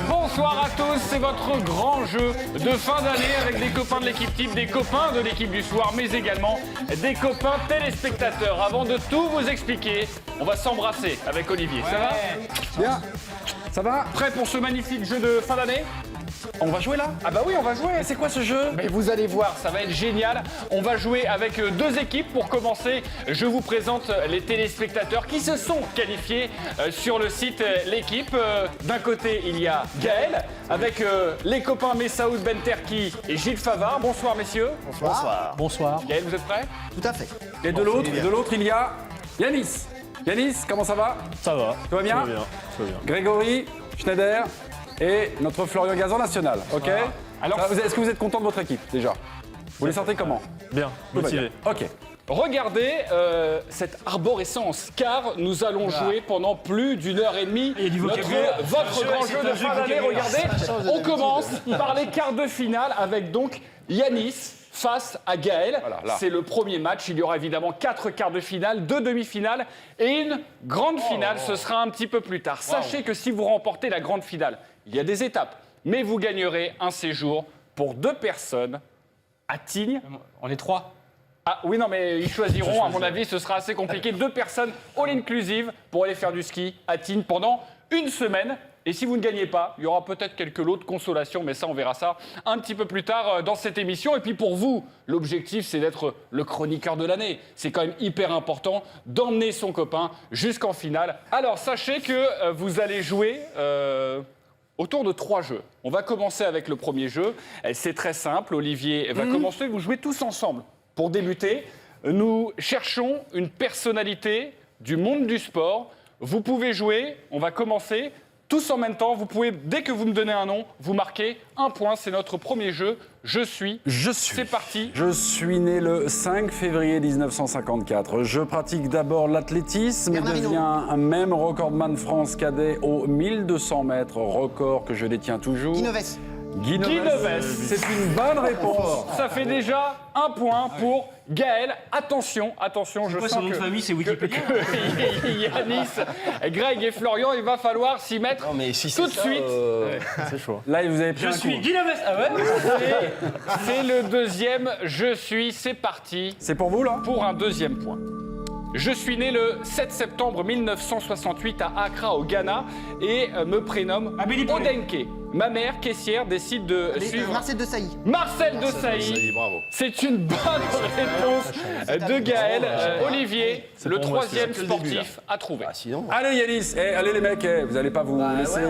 Bonsoir à tous, c'est votre grand jeu de fin d'année avec des copains de l'équipe type, des copains de l'équipe du soir, mais également des copains téléspectateurs. Avant de tout vous expliquer, on va s'embrasser avec Olivier. Ça va ? Bien. Ça va? Prêt pour ce magnifique jeu de fin d'année ? On va jouer là? Ah bah oui, on va jouer. Mais c'est quoi ce jeu? Mais vous allez voir, ça va être génial. On va jouer avec deux équipes. Pour commencer, je vous présente les téléspectateurs qui se sont qualifiés sur le site L'équipe. D'un côté, il y a Gaël, avec les copains Messaoud Benterki et Gilles Favard. Bonsoir messieurs. Bonsoir. Bonsoir. Gaël, vous êtes prêts? Tout à fait. Et de l'autre, il y a Yanis. Yanis, comment ça va? Ça va. Tout va bien? Tout va bien. Tout va bien. Grégory, Schneider et notre Florian Gazan national. Ok. Alors, Est-ce que vous êtes content de votre équipe déjà? Vous les sentez comment? Bien, Tout va bien. motivé. Ok. regardez cette arborescence, car nous allons jouer pendant plus d'une heure et demie votre grand jeu de fin d'année. Regardez, on commence par les quarts de finale avec donc Yanis face à Gaël. Voilà, c'est le premier match. Il y aura évidemment 4 quarts de finale, 2 demi-finales et une grande finale. Ce sera un petit peu plus tard. Sachez que si vous remportez la grande finale, il y a des étapes, mais vous gagnerez un séjour pour 2 personnes à Tignes. On est 3. Ah oui, non, mais ils choisiront. À mon avis, ce sera assez compliqué. 2 personnes all-inclusive pour aller faire du ski à Tignes pendant une semaine. Et si vous ne gagnez pas, il y aura peut-être quelques lots de consolation, mais ça, on verra ça un petit peu plus tard dans cette émission. Et puis pour vous, l'objectif, c'est d'être le chroniqueur de l'année. C'est quand même hyper important d'emmener son copain jusqu'en finale. Alors, sachez que vous allez jouer autour de 3 jeux. On va commencer avec le premier jeu. C'est très simple. Olivier va commencer. Vous jouez tous ensemble. Pour débuter, nous cherchons une personnalité du monde du sport. Vous pouvez jouer. On va commencer. Tous en même temps, vous pouvez, dès que vous me donnez un nom, vous marquez un point. C'est notre premier jeu. Je suis. C'est parti. Je suis né le 5 février 1954. Je pratique d'abord l'athlétisme et deviens un même recordman France cadet aux 1200 mètres, record que je détiens toujours. Guy Novès. C'est une bonne réponse. Ça fait déjà un point pour Gaël. Attention, je sens Son nom de famille, c'est Wikipédia. Yanis, Greg et Florian, il va falloir s'y mettre tout de suite. C'est chaud. Là, vous avez pris Je un suis coup. Guy Novès. Ah ouais. C'est le deuxième. Je suis. C'est parti C'est pour vous, là? pour un deuxième point. Je suis né le 7 septembre 1968 à Accra, au Ghana, et me prénomme Amélie Poulain. Odenke. Ma mère, caissière, décide de suivre Marcel Desailly. Marcel Desailly. Bravo. C'est une bonne réponse de Gaël. Olivier, C'est le pour moi, troisième c'est que le début, sportif à trouver. Allez, Yanis. Allez, les mecs. Vous n'allez pas vous laisser...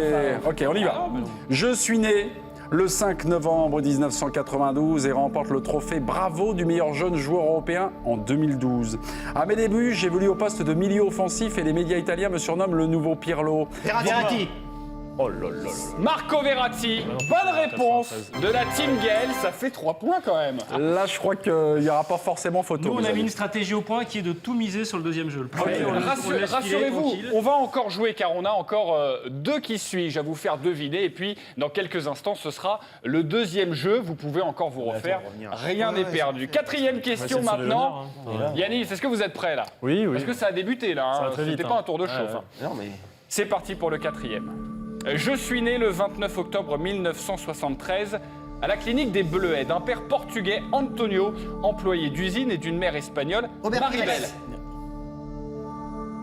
Ok, on y va. Je suis né le 5 novembre 1992 et remporte le trophée Bravo du meilleur jeune joueur européen en 2012. À mes débuts, j'évolue au poste de milieu offensif et les médias italiens me surnomment le nouveau Pirlo. Verratti. Oh là là là. Marco Verratti, bonne réponse de la team Gaël. Ça fait 3 points quand même. Là, je crois qu'il n'y aura pas forcément photo. Nous, on les a mis amis. une stratégie au point qui est de tout miser sur le deuxième jeu. Le premier, on le laisse filer Rassurez-vous, tranquille. on va encore jouer car on a encore 2 qui suis-je à vous faire deviner. Et puis, dans quelques instants, ce sera le deuxième jeu. Vous pouvez encore vous refaire. Rien n'est perdu. Quatrième question maintenant. Yanis, est-ce que vous êtes prêts là? Oui, oui. Parce que ça a débuté là. Ça va très vite, C'était hein. pas un tour de chauffe. hein. Non, mais. C'est parti pour le quatrième. Je suis né le 29 octobre 1973 à la clinique des Bleuets d'un père portugais, Antonio, employé d'usine, et d'une mère espagnole, Robert Maribel. Pires.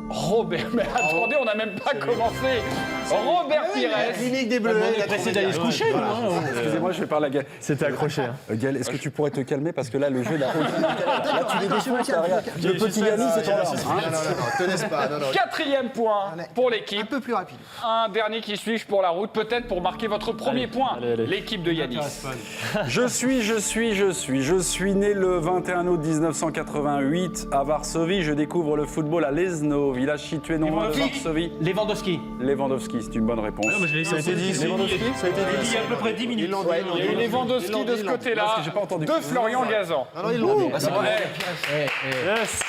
Robert, mais attendez, on n'a même pas commencé. Robert Pires. Clinique des Bleus. On a passé d'aller se coucher, nous. hein. Excusez-moi, je vais parler à Gaël. C'était accroché. Hein. Gaël, est-ce que tu pourrais te calmer parce que là, le jeu, là, tu les défonces, là, regarde. Le petit Yanis, c'est ton larme. Non, te laisse pas. Non. Quatrième point pour Un l'équipe. peu plus rapide. Un dernier qui suis-je pour la route, peut-être pour marquer votre premier point. allez. L'équipe de Yanis. Je suis né le 21 août 1988 à Varsovie. Je découvre le football à Lezno, village situé non loin de Varsovie. Lewandowski. Lewandowski, c'est une bonne réponse. Ça a été dit. Lewandowski, ça a été dit. Il y a à peu près 10 minutes. Il y a eu Lewandowski de ce côté-là, Parce que j'ai pas entendu. de Florian Gazan. Alors, ils l'ont dit. Yes.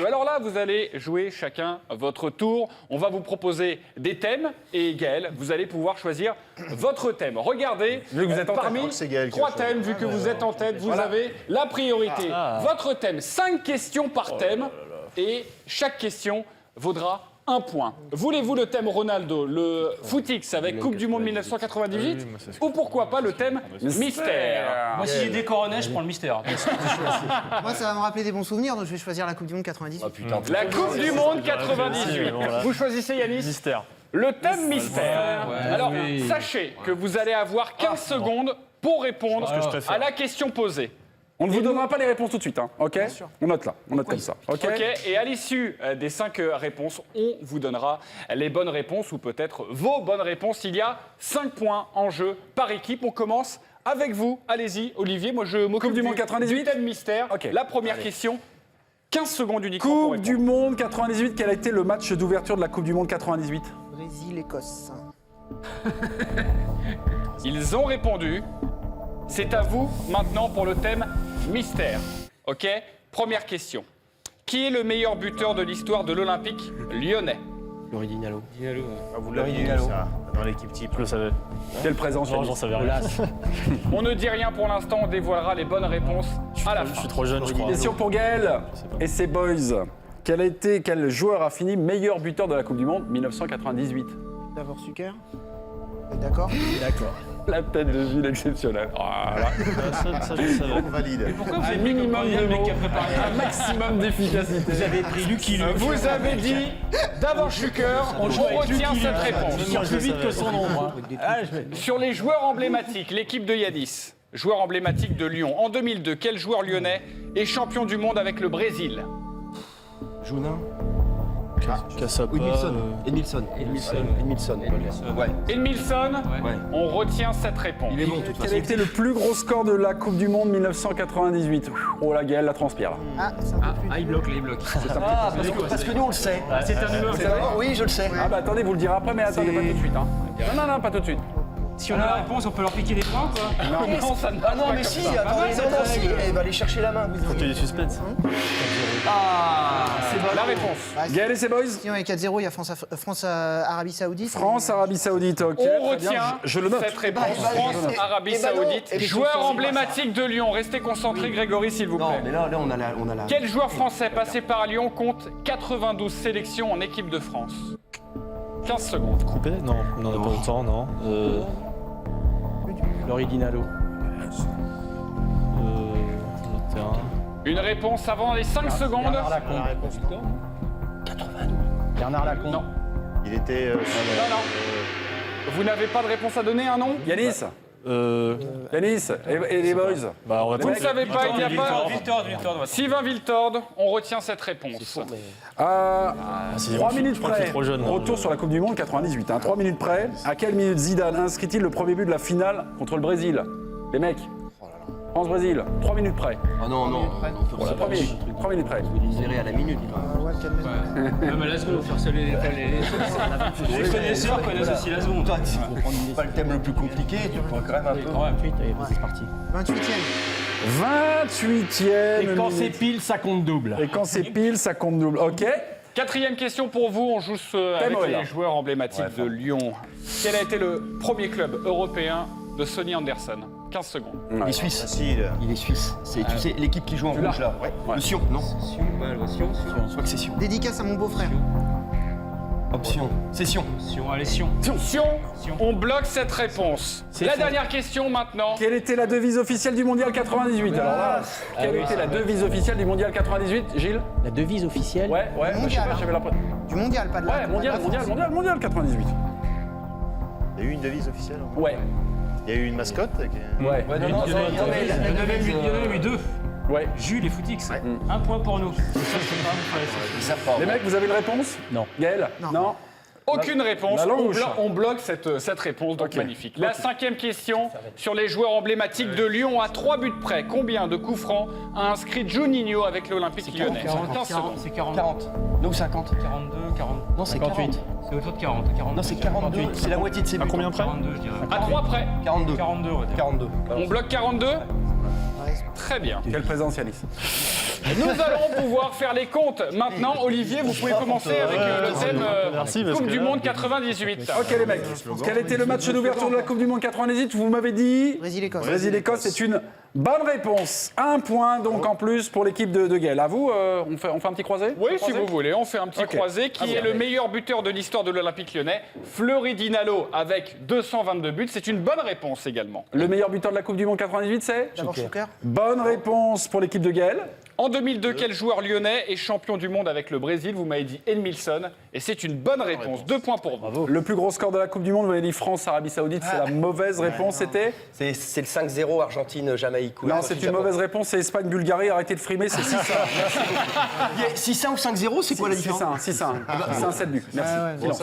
Alors là, vous allez jouer chacun votre tour. On va vous proposer des thèmes et Gaël, vous allez pouvoir choisir votre thème. Regardez, Vu que vous êtes en tête. parmi c'est Gaël qui 3 a choisi. thèmes, vu que vous êtes en tête, vous avez la priorité. Votre thème, 5 questions par thème et chaque question vaudra 1 point. Voulez-vous le thème Ronaldo, le footix avec Coupe du Monde 1998 ou pourquoi pas le thème mystère? Moi, si j'ai des coronets, je prends le mystère. Moi, ça va me rappeler des bons souvenirs, donc je vais choisir la Coupe du Monde 98. La Coupe du Monde 98. Vous choisissez Yanis? Mystère. Le thème mystère. Alors, sachez que vous allez avoir 15 secondes pour répondre à la question posée. On ne vous donnera pas les réponses tout de suite, hein, ok? On note là, on note comme ça, ok? Ok, et à l'issue des 5 réponses, on vous donnera les bonnes réponses ou peut-être vos bonnes réponses. Il y a 5 points en jeu par équipe. On commence avec vous. Allez-y, Olivier. Moi, je m'occupe Coupe du Monde 98. du thème mystère. Ok. La première question, 15 secondes uniquement pour Coupe répondre. du Monde 98, quel a été le match d'ouverture de la Coupe du Monde 98? Brésil-Écosse. Ils ont répondu. C'est à vous maintenant pour le thème mystère. Ok? Première question. Qui est le meilleur buteur de l'histoire de l'Olympique lyonnais? Vous l'avez dit, ça, dans l'équipe type. Je le savais. Quelle présence, Genre, Yanis? j'en savais rien. On ne dit rien pour l'instant, on dévoilera les bonnes réponses à la Je fin. suis trop jeune, je crois. Question pour Gaël et ses boys. Quel joueur a fini meilleur buteur de la Coupe du Monde 1998? D'abord Sucker. D'accord. La tête de Gilles exceptionnelle. Voilà. Ça, je le savais. Valide. Pourquoi vous Un avez pris minimum comme de le mec mots, qui a préparé un maximum d'efficacité. Vous avez pris Lucky Luke. Vous avez dit d'avant Schuker, on retient cette réponse. Je suis plus vite que son ombre. Sur les joueurs emblématiques, l'équipe de Yanis, joueur emblématique de Lyon. En 2002, quel joueur lyonnais est champion du monde avec le Brésil? Jounin. Cassapa. Edmilson. Ouais. Edmilson, on retient cette réponse. Il est bon, de toute Quel façon. a été le plus gros score de la Coupe du Monde 1998? Oh la Gaël, la transpire là. Ah, c'est un peu plus. Il bloque, là, il bloque. Parce que nous, on le sait. C'est un numéro. Oui, je le sais. Ah bah attendez, vous le direz après, mais attendez, pas tout de suite. Hein. Non, pas tout de suite. Si on a la réponse, on peut leur piquer des points, quoi. Non, ça ne Ah non, mais si, attendez, non, si. Elle va aller chercher la main. Faut qu'il y ait du suspense. La réponse. Gaël et ses boys? Sinon, il y a 4-0, il y a France-Arabie Saoudite. France, Arabie Saoudite, ok. On très bien, retient je le note. cette réponse. France, Arabie et bah non, Saoudite. et les Joueur chaussures, emblématique de Lyon. Restez concentrés, Grégory, s'il vous Non, plaît. mais là, on a la. Quel joueur français passé par Lyon compte 92 sélections en équipe de France? 15 secondes. Coupé? Non, on n'en a pas autant, non. Laurie Dinalo. Terrain. Une réponse avant les 5 secondes. Bernard Lacombe. Non. Il était. Non. Vous n'avez pas de réponse à donner, un nom? Yanis Yanis et les boys? Bah, on va Vous ne savez pas, il n'y a pas. Victor. Sylvain Viltord, on retient cette réponse. À c'est- 3 je minutes crois qu'il près, est trop jeune, là. retour sur la Coupe du Monde 98. 3 minutes près, à quelle minute Zidane inscrit-il le premier but de la finale contre le Brésil? Les mecs, France-Brésil, 3 minutes près. Ah non. Voilà, 3 minutes, 3 minutes près. Serré à la minute. Ouais, le calme. Non, mais là, ce qu'on va faire saluer les connaisseurs connaissent aussi la zone. Toi, tu prends pas le thème le plus compliqué, tu prends quand même un peu. 28e. 28e. Et quand c'est minute. pile, ça compte double. Et quand c'est pile, ça compte double. Ok. 4e question pour vous, on joue avec Thème, là. les joueurs emblématiques de Lyon. Quel a été le premier club européen de Sonny Anderson? 15 secondes. Il est suisse. Facile. Il est suisse. C'est, tu sais, l'équipe qui joue en rouge là. Le Sion, non Je crois que c'est Sion. Dédicace à mon beau-frère. Option. C'est Sion. Sion, allez, Sion. Sion, on bloque cette réponse. La dernière question maintenant. Quelle était la devise officielle du Mondial 98? Alors là, quelle était la devise officielle du Mondial 98, Gilles? La devise officielle. Ouais, moi, je sais Mondial, pas, j'avais la preuve. Du mondial, pas de la. Ouais, pas de mondial, la France. mondial 98. Il y a eu une devise officielle. Hein. Ouais, Il y a eu une mascotte. ouais. Il y en avait eu 2. Ouais. Jules et Footix. Un point pour nous. Les mecs, vous avez une réponse? Non. Gaël? Non. Aucune réponse. la langue On, au chat. on bloque cette réponse, donc Ok. magnifique. La 5e question sur les joueurs emblématiques de Lyon à 3 buts près. Combien de coups francs a inscrit Juninho avec l'Olympique lyonnais? 15 secondes. C'est 40. 40. Non, 50. 42, 40. Non, c'est 58. 40. C'est autour de 40. 40. Non, c'est 42. C'est la moitié de ses buts. À combien près? 42, je dirais. À 3 près. 42. 42, on va dire. 42. On bloque 42. Très bien. Quelle présence, Yanis? Nous allons pouvoir faire les comptes maintenant. Olivier, vous pouvez commencer avec le thème Merci, parce Coupe que du là, Monde 98. Ok les mecs, quel était le match d'ouverture de la Coupe du Monde 98? Vous m'avez dit Brésil-Écosse. Brésil-Écosse, c'est une bonne réponse. Un point donc en plus pour l'équipe de Gaël. À vous, on fait un petit croisé? Oui, si vous voulez, on fait un petit Ok. croisé. Qui est le meilleur buteur de l'histoire de l'Olympique lyonnais? Fleury Dinalo avec 222 buts. C'est une bonne réponse également. Le meilleur buteur de la Coupe du Monde 98, c'est D'abord Schuker. Bonne réponse pour l'équipe de Gaël. En 2002, quel joueur lyonnais est champion du monde avec le Brésil? Vous m'avez dit Edmilson. Et c'est une bonne réponse. 2 points pour vous. Le plus gros score de la Coupe du Monde, vous m'avez dit France-Arabie Saoudite, c'est la mauvaise réponse, c'était C'est le 5-0 Argentine-Jamaïque. Non, c'est une mauvaise réponse, c'est Espagne-Bulgarie, arrêtez de frimer, c'est 6-1. 6-1 ou 5-0, c'est quoi la différence 6-1, 7 buts. Merci. Silence.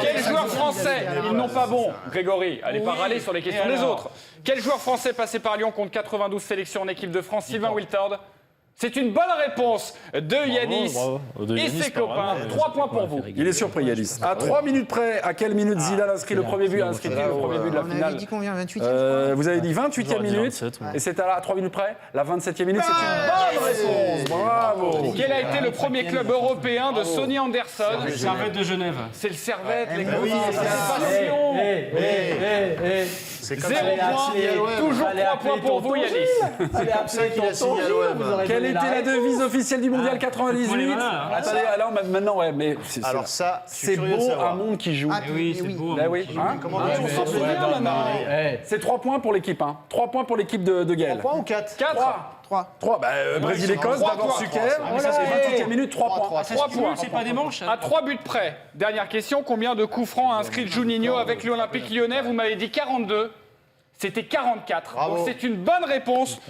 Quel joueur français? Ils n'ont pas bon, Grégory. Allez pas râler sur les questions des autres. Quel joueur français passé par Lyon compte 92 sélections en équipe de France? Sylvain Wiltord. C'est une bonne réponse de Yanis bravo. De et Yanis, ses pas copains. vraiment, 3 points pour vous. Il est surpris, Yanis. À 3 minutes près, à quelle minute Zidane inscrit le premier but, inscrit le premier but de la On avait finale dit combien 28e Vous avez dit 28e J'aurais dit minute, 27, ouais. et c'est à 3 minutes près, la 27e minute, c'est une bonne réponse. Bravo. Quel a été le premier club européen de Sonny Anderson? Servette de Genève. C'est le Servette, les mais gars. oui, C'est la passion. C'est comme 0 points, toujours 3 points pour vous, Yanis. qu'il a signé à l'OM. Quelle était la devise officielle du Mondial 98 voilà, Attendez, alors maintenant, ouais, mais Alors ça, je suis c'est curieux de beau savoir. un monde qui joue. Ah, Oui, c'est beau. Ben oui, hein Comment on s'en souvient maintenant. C'est 3 points pour l'équipe, hein. 3 points pour l'équipe de Gaël. 3 ou 4 4. 3, Brésil-Écosse, Trois d'abord points. Suker, et ça c'est 28e minute, 3 points. 3 points. C'est pas des manches. À 3 buts près. Dernière question, combien de coups francs a inscrit Juninho avec l'Olympique lyonnais? Vous m'avez dit 42. C'était 44. Bravo. Donc c'est une bonne réponse.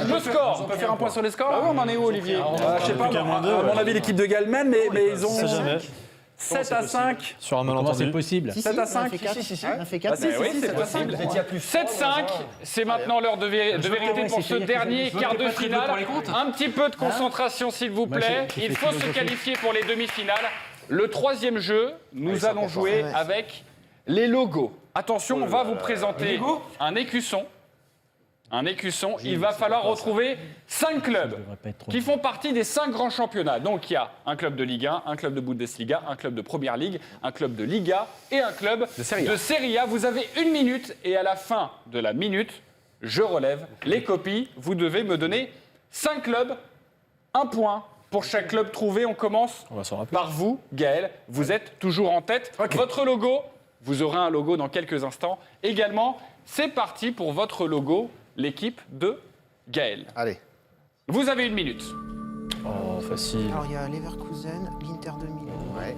Le On score. peut faire un point sur les scores Ah oui, on en est où, Olivier? Je sais pas, à mon avis, l'équipe de Gaël mène, mais ils ont C'est jamais. 7 à 5. Sur un Comment c'est malentendu. possible? 7 à 5. On a fait 4. Ah, si, oui, si, c'est 7 à 5. possible. 7-5, c'est maintenant l'heure de vérité pour ce dernier quart de finale. Un petit peu de concentration, s'il vous plaît. Il faut se qualifier pour les demi-finales. Le troisième jeu, nous allons jouer avec les logos. Attention, on va vous présenter un écusson. Un écusson, il va falloir retrouver 5 clubs qui font partie des 5 grands championnats. Donc il y a un club de Ligue 1, un club de Bundesliga, un club de Première Ligue, un club de Liga et un club de Serie A. Vous avez 1 minute et à la fin de la minute, je relève les copies. Vous devez me donner 5 clubs, 1 point pour chaque club trouvé. On commence On va s'en rappeler. par vous, Gaël. Vous êtes toujours en tête. Ok. Votre logo, vous aurez un logo dans quelques instants. Également, c'est parti pour votre logo, l'équipe de Gaël. Allez. Vous avez 1 minute. Oh, facile. Alors il y a Leverkusen, l'Inter de Milan. Ouais.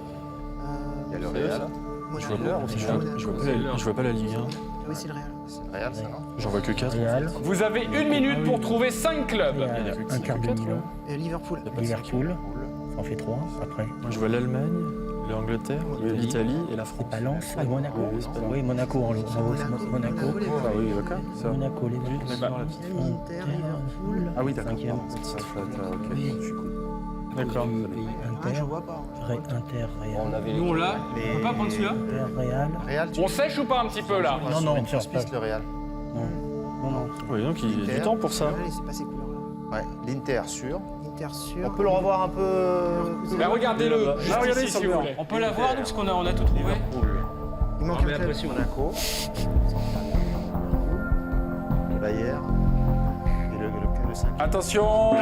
Il y a le Euh, Real. Monaco. Je vois pas la Ligue 1. Oui, c'est le Real. Real, ça, non J'en vois que 4. Real, Vous avez 1 minute pour trouver 5 clubs. Real, Inter de Milan, Liverpool. Liverpool, ça en fait 3 après. Moi, je vois l'Allemagne, l'Angleterre, l'Italie et la France. C'est pas Lens, Monaco. Oui, c'est pas Lens. Oui, Monaco en haut, c'est Monaco. Ah oui, d'accord. Ça. Monaco, les deux. Inter, Liverpool. Ah oui, d'accord. Cinquième. D'accord. Ah, je vois pas. Inter, Real. Nous, on l'a. On peut pas prendre celui-là? Inter, Real. Real, tu On sèche ou pas un petit peu là? Non, non, tu piste le Real. non, non. Oui, donc il y a du temps pour ça. Allez, c'est pas ces couleurs-là. Ouais. L'Inter, sûr. Inter sûr. On peut le revoir un peu. Mais regardez-le. Juste Ah, regardez ici, sur si le vous mur. voulez. On peut l'avoir, nous, parce qu'on a tout trouvé. Il manque un club. Monaco. Le Bayern. Et le 5. Attention,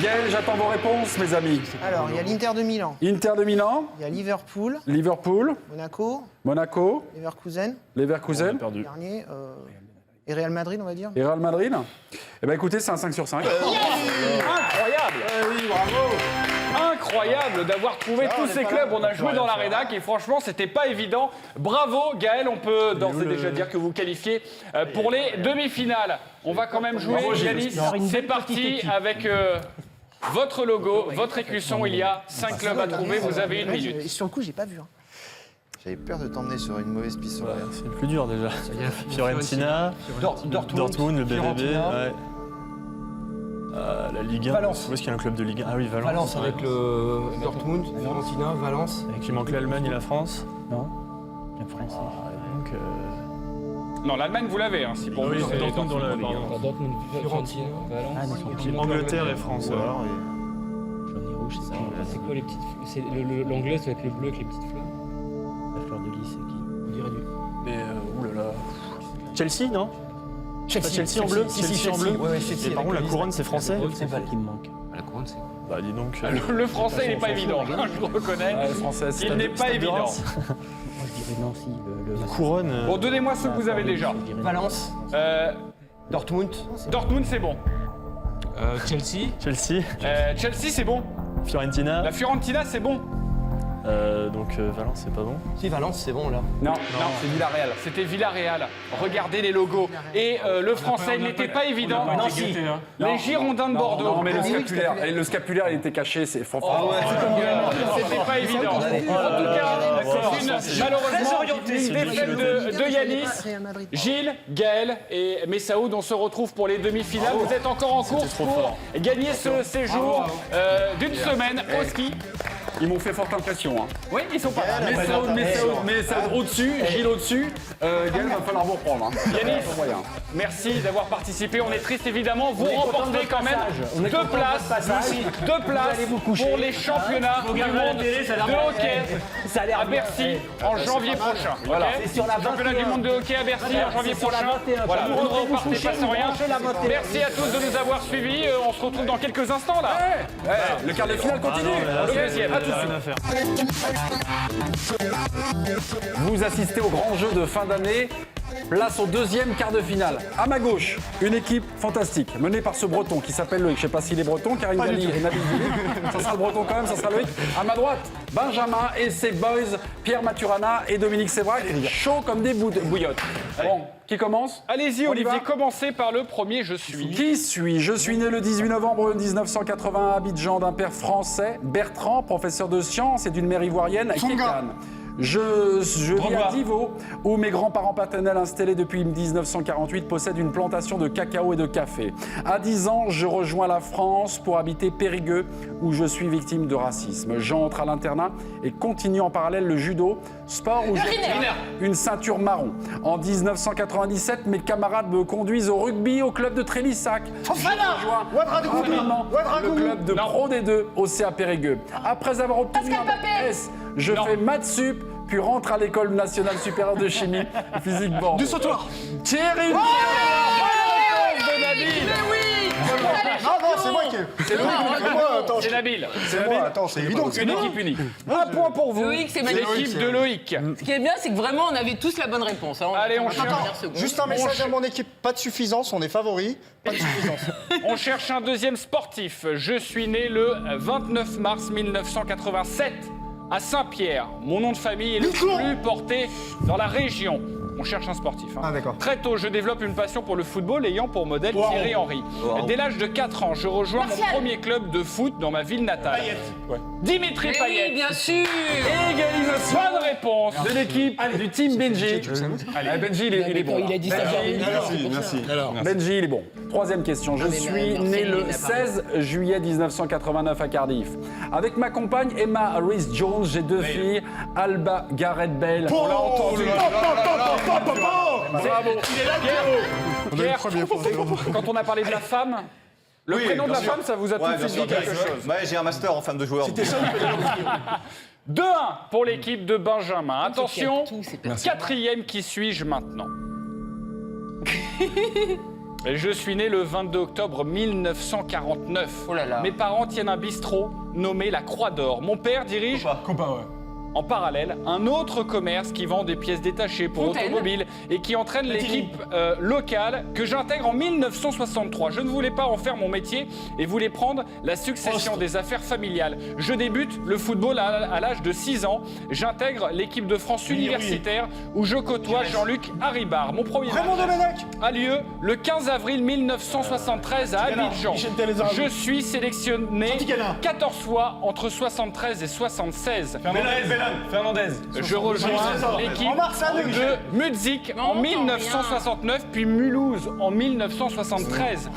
Gaël, j'attends vos réponses, mes amis. Alors, il y a l'Inter de Milan. Inter de Milan, Il y a Liverpool, Liverpool, Monaco, Monaco, Leverkusen, Leverkusen Perdu. dernier, et Real Madrid, on va dire. et Real Madrid. Eh bien, écoutez, c'est un 5 sur 5. Incroyable. Incroyable d'avoir trouvé tous ces clubs. On a joué dans la rédac et franchement, c'était pas évident. Bravo, Gaël. On peut d'ores et déjà dire que vous qualifiez pour les demi-finales. On va quand même jouer, Yanis. C'est parti avec votre logo, votre écusson. Il y a 5 clubs à trouver. Vous avez 1 minute. Et sur le coup, j'ai pas vu. Hein. J'avais peur de t'emmener sur une mauvaise piste sur le Real. C'est le plus dur déjà. Fiorentina, Dortmund, le BVB. Ouais. La Ligue 1. Valence. Où est-ce qu'il y a un club de Ligue 1 Ah oui, Valence. Valence ouais. avec le Dortmund, Fiorentina, Valence. Avec il manque l'Allemagne et la France. Non, le français. Donc, Non, l'Allemagne, vous l'avez. Hein, si pour vous, c'est Dortmund dans la. Dortmund. pardon. Dortmund, Fiorentina, Valence. Ah, mais son Angleterre et France. Alors, jaune et rouge, c'est ça. C'est quoi les petites c'est l'anglais, ça va être le bleu avec les petites fleurs. La fleur de lys, c'est qui On dirait du. Mais oulala. Chelsea, non Chelsea en bleu. Chelsea en bleu. Ouais, Chelsea. Et par contre, la couronne, c'est français. C'est ça qui me manque. La couronne, c'est. Bah, dis donc. Le français, il n'est pas évident. Je le reconnais. Ouais, français, Il n'est pas évident. Moi, je dirais Nancy, le Couronne. Bon, donnez-moi ceux que vous avez déjà. Valence, Dortmund, Dortmund, c'est bon. Chelsea. Chelsea. Chelsea, c'est bon. Fiorentina. La Fiorentina, c'est bon. Donc Valence, c'est pas bon. si Valence, c'est bon là. Non, c'est Villarreal. C'était Villarreal. Regardez les logos. Et le français, il n'était pas évident. Nancy. Les Girondins de Bordeaux. Non, mais le scapulaire, il était caché, c'est faux. C'était pas évident. En tout cas, c'est malheureusement une défaite de Yanis. Gilles, Gaël et Messaoud, on se retrouve pour les demi-finales. Vous êtes encore en course pour gagner ce séjour d'une semaine au ski. Ils m'ont fait forte impression. Hein. Oui, ils sont pas mal. Messaoud au-dessus, Gilles au-dessus. Gaël, va falloir vous reprendre. Hein. Yanis, Moyen. merci d'avoir participé. On est triste évidemment. Vous remportez quand même deux places pour les championnats du monde de hockey à Bercy en janvier prochain. Voilà. Championnat du monde de hockey à Bercy en janvier prochain. Voilà, vous ne repartez pas sans rien. Merci à tous de nous avoir suivis. On se retrouve dans quelques instants là. Le quart de finale continue. Le deuxième. À tout de suite. Rien à faire. Vous assistez au grand jeu de fin d'année. Place au deuxième quart de finale. À ma gauche, une équipe fantastique, menée par ce breton qui s'appelle Loïc. Je ne sais pas s'il est breton, Karim Gali et Nabil Dili. Ça sera le breton quand même, ça sera Loïc. À ma droite, Benjamin et ses boys, Pierre Maturana et Dominique Sévrac. Chaud comme des bouillottes. Bon, qui commence? Allez-y, On y va. Olivier, commencez par le premier Je suis. Qui suis-je? Je suis né le 18 novembre 1980 à Abidjan d'un père français, Bertrand, professeur de sciences et d'une mère ivoirienne, Kékane. Je vis à Divo, où mes grands-parents paternels installés depuis 1948 possèdent une plantation de cacao et de café. À 10 ans, je rejoins la France pour habiter Périgueux, où je suis victime de racisme. J'entre à l'internat et continue en parallèle le judo, sport où j'ai une ceinture marron. En 1997, mes camarades me conduisent au rugby au club de Trélissac. Je rejoins rapidement le club de Pro D2 au CA Périgueux. Après avoir obtenu un S, je fais maths sup, puis rentre à l'école nationale supérieure de chimie, physique Bordeaux. Du sautoir. Thierry. De Nabil. Non, c'est moi qui. C'est Loïc. C'est Nabil. C'est moi, attends, c'est évident. Une équipe unie. Un point pour vous. Loïc, c'est magnifique. L'équipe de Loïc. Ce qui est bien, c'est que vraiment, on avait tous la bonne réponse. Hein. Allez, on cherche. cherche. Juste un message à mon équipe, pas de suffisance, on est favoris, pas de suffisance. On cherche un deuxième sportif. Je suis né le 29 mars 1987 à Saint-Pierre. Mon nom de famille est le plus porté dans la région. On cherche un sportif. Hein. Ah, d'accord. Très tôt, je développe une passion pour le football ayant pour modèle Thierry Henry. Dès l'âge de 4 ans, je rejoins mon premier club de foot dans ma ville natale. Dimitri Payet. Oui, bien sûr. Égalisation. Bonne réponse de l'équipe du team Benji. Allez, Benji, il est bon. Il a dit ça. Merci. Benji, il est bon. Troisième question. Je suis né le 16 juillet 1989 à Cardiff. Avec ma compagne Emma Rhys-Jones, j'ai deux filles, Alba Gareth Bale. On l'a entendu. Bravo. Pierre, quand on a parlé de la femme, le prénom de la femme, ça vous a tout de suite dit quelque chose. Ouais, j'ai un master en femme de joueur. 2-1 pour l'équipe de Benjamin. Attention, Tout, c'est pas- quatrième, qui suis-je maintenant? Je suis né le 22 octobre 1949. Oh là là. Mes parents tiennent un bistrot nommé la Croix d'Or. Mon père dirige en parallèle un autre commerce qui vend des pièces détachées pour Fontaine. automobiles et qui entraîne l'équipe locale que j'intègre en 1963. Je ne voulais pas en faire mon métier et voulais prendre la succession des affaires familiales. Je débute le football à l'âge de 6 ans. J'intègre l'équipe de France universitaire où je côtoie Jean-Luc Haribar. Mon premier match a lieu le 15 avril 1973 à Abidjan. Je suis sélectionné 14 fois entre 73 et 76. Fernandez. Je rejoins l'équipe de Mudzik en 1969, puis Mulhouse en 1973.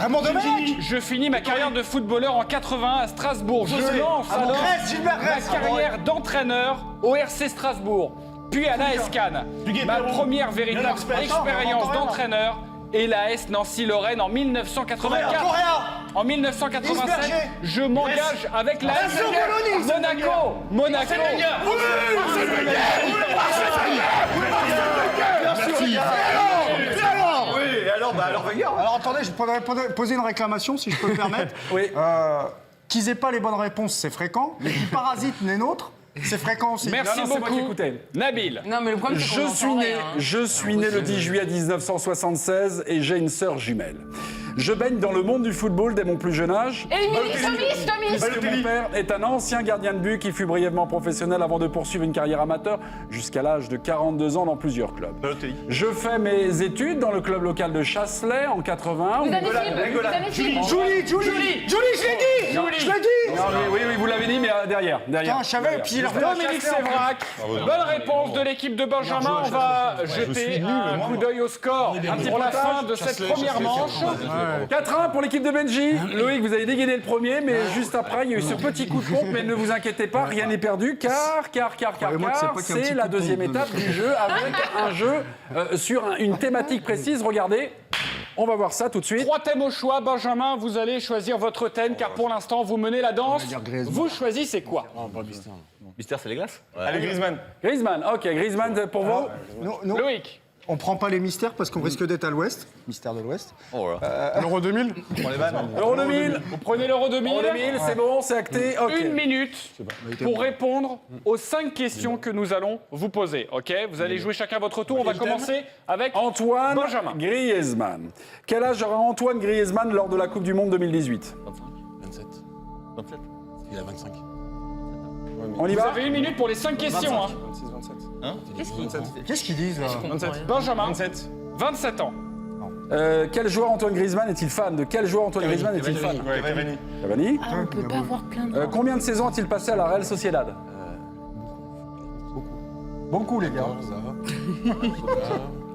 Je finis ma carrière de footballeur en 81 à Strasbourg. Je lance alors ma carrière d'entraîneur au RC Strasbourg. puis à l'AS Cannes. Ma première véritable expérience d'entraîneur est l'AS Nancy-Lorraine en 1984. En 1987, je m'engage avec l'AS Monaco. Alors attendez, je pourrais poser une réclamation si je peux me permettre. Oui. Qu'ils aient pas les bonnes réponses, c'est fréquent. Mais qu'ils parasitent les nôtres, c'est fréquent aussi. Merci Non, c'est moi qui beaucoup. écoutais. Nabil. Non, mais le problème, c'est qu'on Je suis né le 10 juillet 1976 et j'ai une sœur jumelle. Je baigne dans le monde du football dès mon plus jeune âge. Puisque mon père est un ancien gardien de but qui fut brièvement professionnel avant de poursuivre une carrière amateur jusqu'à l'âge de 42 ans dans plusieurs clubs. Je fais mes études dans le club local de Chasselet en 81. Julie, je l'ai dit. Non, mais oui, vous l'avez dit, mais derrière. Putain, je savais, puis il a Dominique Sévrac, bonne réponse de l'équipe de Benjamin. On va jeter un coup d'œil au score pour la fin de cette première manche. 4-1 pour l'équipe de Benji. Loïc, vous avez dégainé le premier, mais juste après, il y a eu ce petit coup de pompe. Mais ne vous inquiétez pas, rien n'est perdu, car c'est la deuxième étape du jeu avec un jeu sur une thématique précise. Regardez, on va voir ça tout de suite. 3 thèmes au choix. Benjamin, vous allez choisir votre thème, car pour l'instant, vous menez la danse. Vous choisissez quoi? Mystère, c'est les glaces. Allez, Griezmann. Griezmann, ok, Griezmann pour vous. Loïc. On prend pas les mystères parce qu'on risque d'être à l'ouest. Mystère de l'ouest. L'Euro 2000. Euro 2000. Vous prenez l'Euro 2000. Euro 2000, c'est bon, c'est acté. Ok. 1 minute pour répondre aux 5 questions que nous allons vous poser. Ok? Vous allez jouer chacun votre tour. On va commencer avec Antoine Benjamin. Griezmann. Quel âge aura Antoine Griezmann lors de la Coupe du Monde 2018? 27. Il a 25. On y Vous va? avez 1 minute pour les 5 questions. Hein. 26, 27. Qu'est-ce qu'ils disent là? 27. Benjamin, 27. 27 ans. Quel joueur Antoine Griezmann est-il fan? De quel joueur Antoine Griezmann est-il fan? Ouais, Cavani. Cavani. Ah, on peut pas avoir plein de... Combien de saisons a-t-il passé à la Real Sociedad? Beaucoup les gars.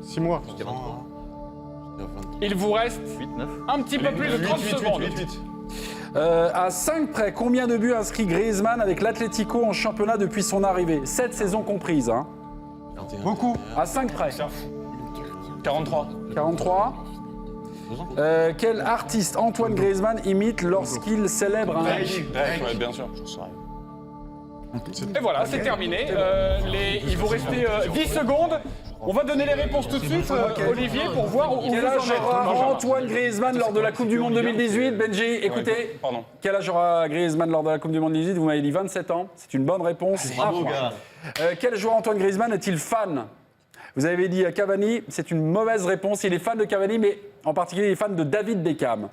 6 mois. Il vous reste un petit peu plus de 30 secondes. 8. À 5 près, combien de buts a inscrit Griezmann avec l'Atlético en championnat depuis son arrivée? 7 saisons comprises. Hein. Beaucoup. À 5 près. 43. 43. Quel artiste Antoine Griezmann imite lorsqu'il célèbre un... Drake, ouais, bien sûr. Et voilà, c'est terminé. Il vous restait 10 secondes. On va donner les réponses tout de suite, Olivier, pour voir où vous Quel en âge êtes. aura Antoine Griezmann lors de la Coupe du Monde 2018? Benji, écoutez. Pardon. Quel âge aura Griezmann lors de la Coupe du Monde 2018? Vous m'avez dit 27 ans. C'est une bonne réponse. Bravo, Un point. gars. Quel joueur Antoine Griezmann est-il fan? Vous avez dit Cavani, c'est une mauvaise réponse. Il est fan de Cavani, mais en particulier il est fan de David Beckham.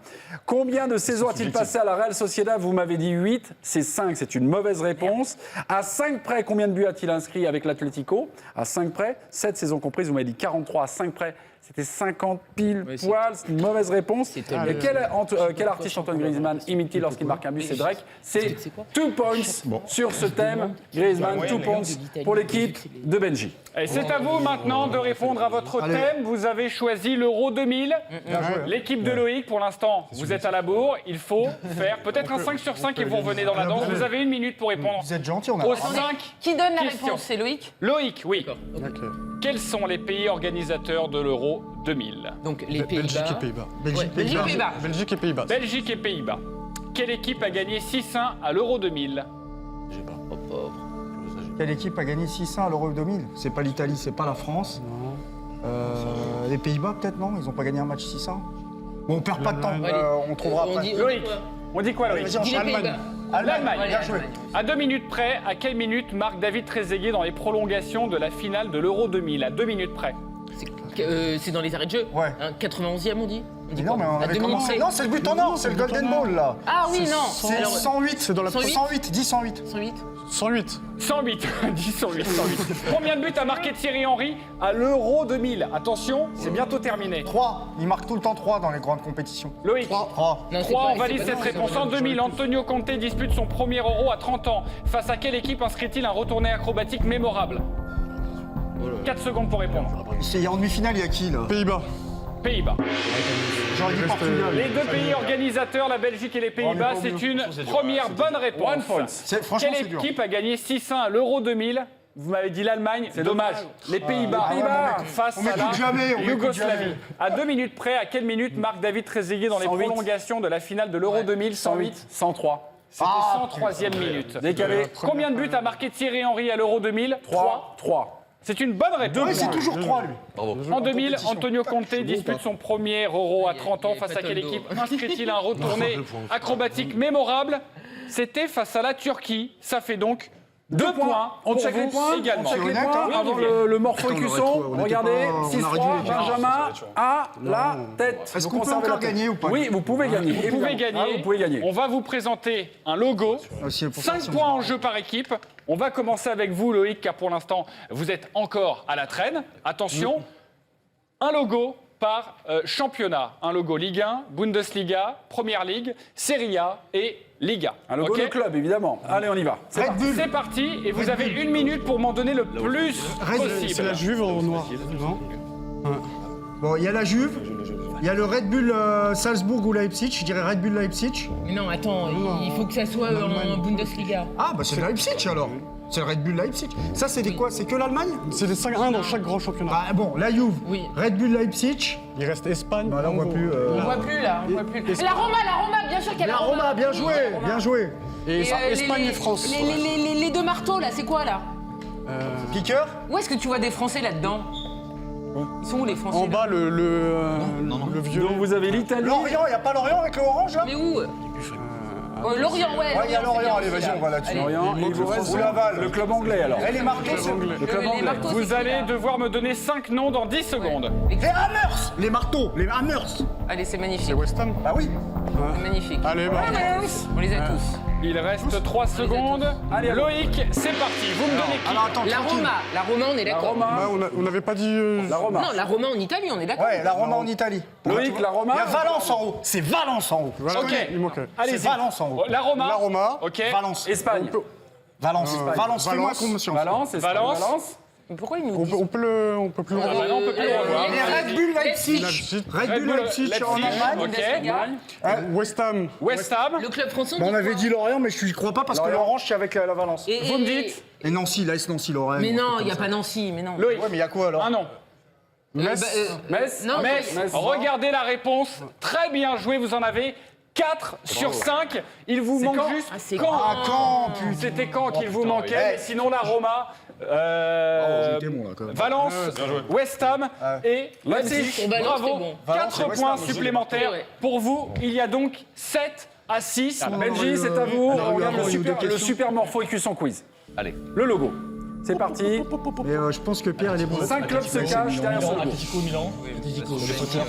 Combien de saisons a-t-il passé à la Real Sociedad? Vous m'avez dit 8, c'est 5, c'est une mauvaise réponse. À 5 près, combien de buts a-t-il inscrit avec l'Atlético? À 5 près, 7 saisons comprises, vous m'avez dit 43. À 5 près, c'était 50 pile poil, c'est une mauvaise réponse. Et quel artiste Antoine Griezmann imite-t-il lorsqu'il marque un but? C'est Drake. C'est 2 points sur ce thème. Griezmann, 2 points pour l'équipe de Benji. Et c'est à vous maintenant de répondre à votre thème. Vous avez choisi l'Euro 2000. L'équipe de Loïc, pour l'instant, vous êtes à la bourre. Il faut faire peut-être un 5 sur 5 et vous revenez dans la danse. Vous avez 1 minute pour répondre Vous êtes gentil, on a aux pas 5 Qui donne la questions. réponse? C'est Loïc? Loïc, oui. Quels sont les pays organisateurs de l'Euro 2000? Donc les Pays-Bas. Belgique et Pays-Bas. Ouais, Belgique et Pays-Bas. Belgique et Pays-Bas. Belgique et Pays-Bas. Quelle équipe a gagné 6-1 à l'Euro 2000? Quelle équipe a gagné 600 à l'Euro 2000? C'est pas l'Italie, c'est pas la France. Les Pays-Bas peut-être non? Ils ont pas gagné un match 600. Bon, on perd pas de temps, on trouvera après. Loïc, on dit quoi, Loïc? Vas-y, Dis les Allemagne. Pays-Bas. L'Allemagne. Ouais, Bien joué. À 2 minutes près, à quelle minute marque David Trezeguet dans les prolongations de la finale de l'Euro 2000? À 2 minutes près. C'est dans les arrêts de jeu? Ouais. Hein, 91e, on dit? On dit Non, quoi? mais on À avait 2 minutes commencé. près. Non, c'est le but en or, c'est le Golden Ball là. Ah oui, non. C'est Alors, 108. C'est dans la 108. 108, dis 108. 108. 108. 108, 10, 108, 108. Combien de buts a marqué Thierry Henry à l'Euro 2000? Attention, c'est bientôt terminé. 3. Il marque tout le temps 3 dans les grandes compétitions. Loïc. 3. Non, c'est 3, pas- on valide c'est pas cette ça, réponse. c'est En pas 2000, Antonio Conte dispute son premier Euro à 30 ans. Face à quelle équipe inscrit-il un retourné acrobatique mémorable? 4 secondes pour répondre. C'est en demi-finale, il y a qui là? Pays-Bas. Pays-Bas. J'aurais dit Portugal. Les deux pays organisateurs, la Belgique et les Pays-Bas, c'est une première bonne réponse. Franchement, Quelle c'est dur. équipe a gagné 6-1 à l'Euro 2000 Vous m'avez dit l'Allemagne, c'est dommage. Les Pays-Bas face on à la m'écoute jamais, on m'écoute Yougoslavie. jamais. À 2 minutes près, à quelle minute marque David Trezeguet dans les 108. prolongations de la finale de l'Euro 2000 108. 103. C'était 103e minute. Décalé. Combien de buts a marqué Thierry Henry à l'Euro 2000 3. C'est une bonne réponse. Oui, c'est toujours 3, lui. En 2000, Antonio Conte dispute son premier Euro à 30 ans face à quelle équipe inscrit-il un retourné acrobatique mémorable? C'était face à la Turquie. Ça fait donc 2 points. On pour check les vous points. également. On check les honnête, points hein. Oui, avant Olivier. le morpho Attends, on écusson. aurait tout, on était Regardez, pas- on aurait dû 6-3, les dire. Benjamin à la tête. Est-ce Vous qu'on peut conservez encore la tête. gagner ou pas? Oui, vous pouvez gagner. Vous pouvez gagner. Vous pouvez gagner. On va vous présenter un logo. Ah, si, pour ça, 5 si on points se en marre. jeu par équipe. On va commencer avec vous, Loïc, car pour l'instant, vous êtes encore à la traîne. Attention, un logo par championnat. Un logo Ligue 1, Bundesliga, Première Ligue, Serie A et Liga. Un logo Ok de club, évidemment. Allez, on y va. C'est Red parti. Bull. C'est parti, et vous avez 1 minute pour m'en donner le plus Red Bull, possible. c'est la Juve en noir. Non. Bon, il y a la Juve, il y a le Red Bull Salzbourg ou Leipzig, je dirais Red Bull Leipzig. Mais non, attends, il faut que ça soit en Bundesliga. Ah, bah c'est Leipzig alors. C'est le Red Bull Leipzig. Ça, c'est des quoi? C'est que l'Allemagne? C'est les 5-1 dans chaque grand championnat. Bah bon, la Juve, Oui. Red Bull Leipzig. Il reste Espagne. Bah là, on voit plus. On voit plus là, on voit plus. La Roma, bien sûr qu'il y a La la Roma, bien joué, bien joué. Et Espagne et France. Les deux marteaux là, c'est quoi là? Kicker? Où est-ce que tu vois des Français là-dedans? Ils sont où les Français En là bas, le vieux. Donc vous avez l'Italie. Lorient, il n'y a pas Lorient avec le orange là? Mais où? Lorient, ouais. Ouais, il y a c'est Lorient, bien allez, aussi, vas-y, là. on va là-dessus. Allez. Lorient, et il vous reste Ou Laval. le club anglais alors. Eh, les marteaux, c'est. Le club Les anglais. marteaux, c'est Vous qui, allez là devoir me donner 5 noms dans 10 secondes. Les Hammers! Les marteaux, les Hammers! Allez, c'est magnifique. West Ham. Bah oui. Magnifique. Allez, bah. On les a tous. Il reste 3 secondes. Allez, Loïc, c'est parti. Vous me donnez qui? Alors attends, La tranquille. Roma, on est d'accord. Roma. Bah, on n'avait pas dit. La Roma. Non, la Roma en Italie, on est d'accord. Ouais, la Roma en Italie. Loïc, la Roma. Il y a Valence en haut. C'est Valence en haut. Voilà, Ok. il manquait. Allez-y. C'est Valence en haut. La Roma. La Roma. Ok. Valence. Espagne. Valence. Valence, fais-moi Valence. confiance. Valence. Espagne, Valence. Valence. Mais pourquoi ils nous On disent peut plus le Ah, bah non, on peut plus le revoir. Les Red Bull Leipzig. Leipzig. Red Bull Leipzig en Allemagne. Ok. West Ham. West Ham. Le club français, Bon, on avait quoi dit Lorient, mais je ne crois pas parce que Lorient. l'orange, c'est avec la Valence. Vous me dites Et Nancy, l'AS Nancy, Lorraine. Mais un non, truc il comme n'y a ça. pas Nancy, mais non. Loïc. Ouais, mais il y a quoi alors? Un nom. Metz. Metz. Non, Metz. Metz. Regardez la réponse. Très bien joué, vous en avez 4 sur 5. Il vous manque Caen. juste Ah, c'est Caen. Ah, Caen, putain. C'était Caen qu'il vous manquait. oui. Mais sinon, la Roma, j'étais bon, là, quand même. Valence, West Ham et Leipzig. Pour Valence, Bravo. c'était bon. 4 c'est West points Ham, supplémentaires Ouais. pour vous. Il y a donc 7 à 6. Benji, c'est à vous. alors, On regarde il y a eu deux le questions. super morpho écusson quiz. Allez. Le logo. C'est parti. Et je pense que Pierre, il est bon. 5 clubs se cachent derrière ce logo. Atletico Milan. Les Potters,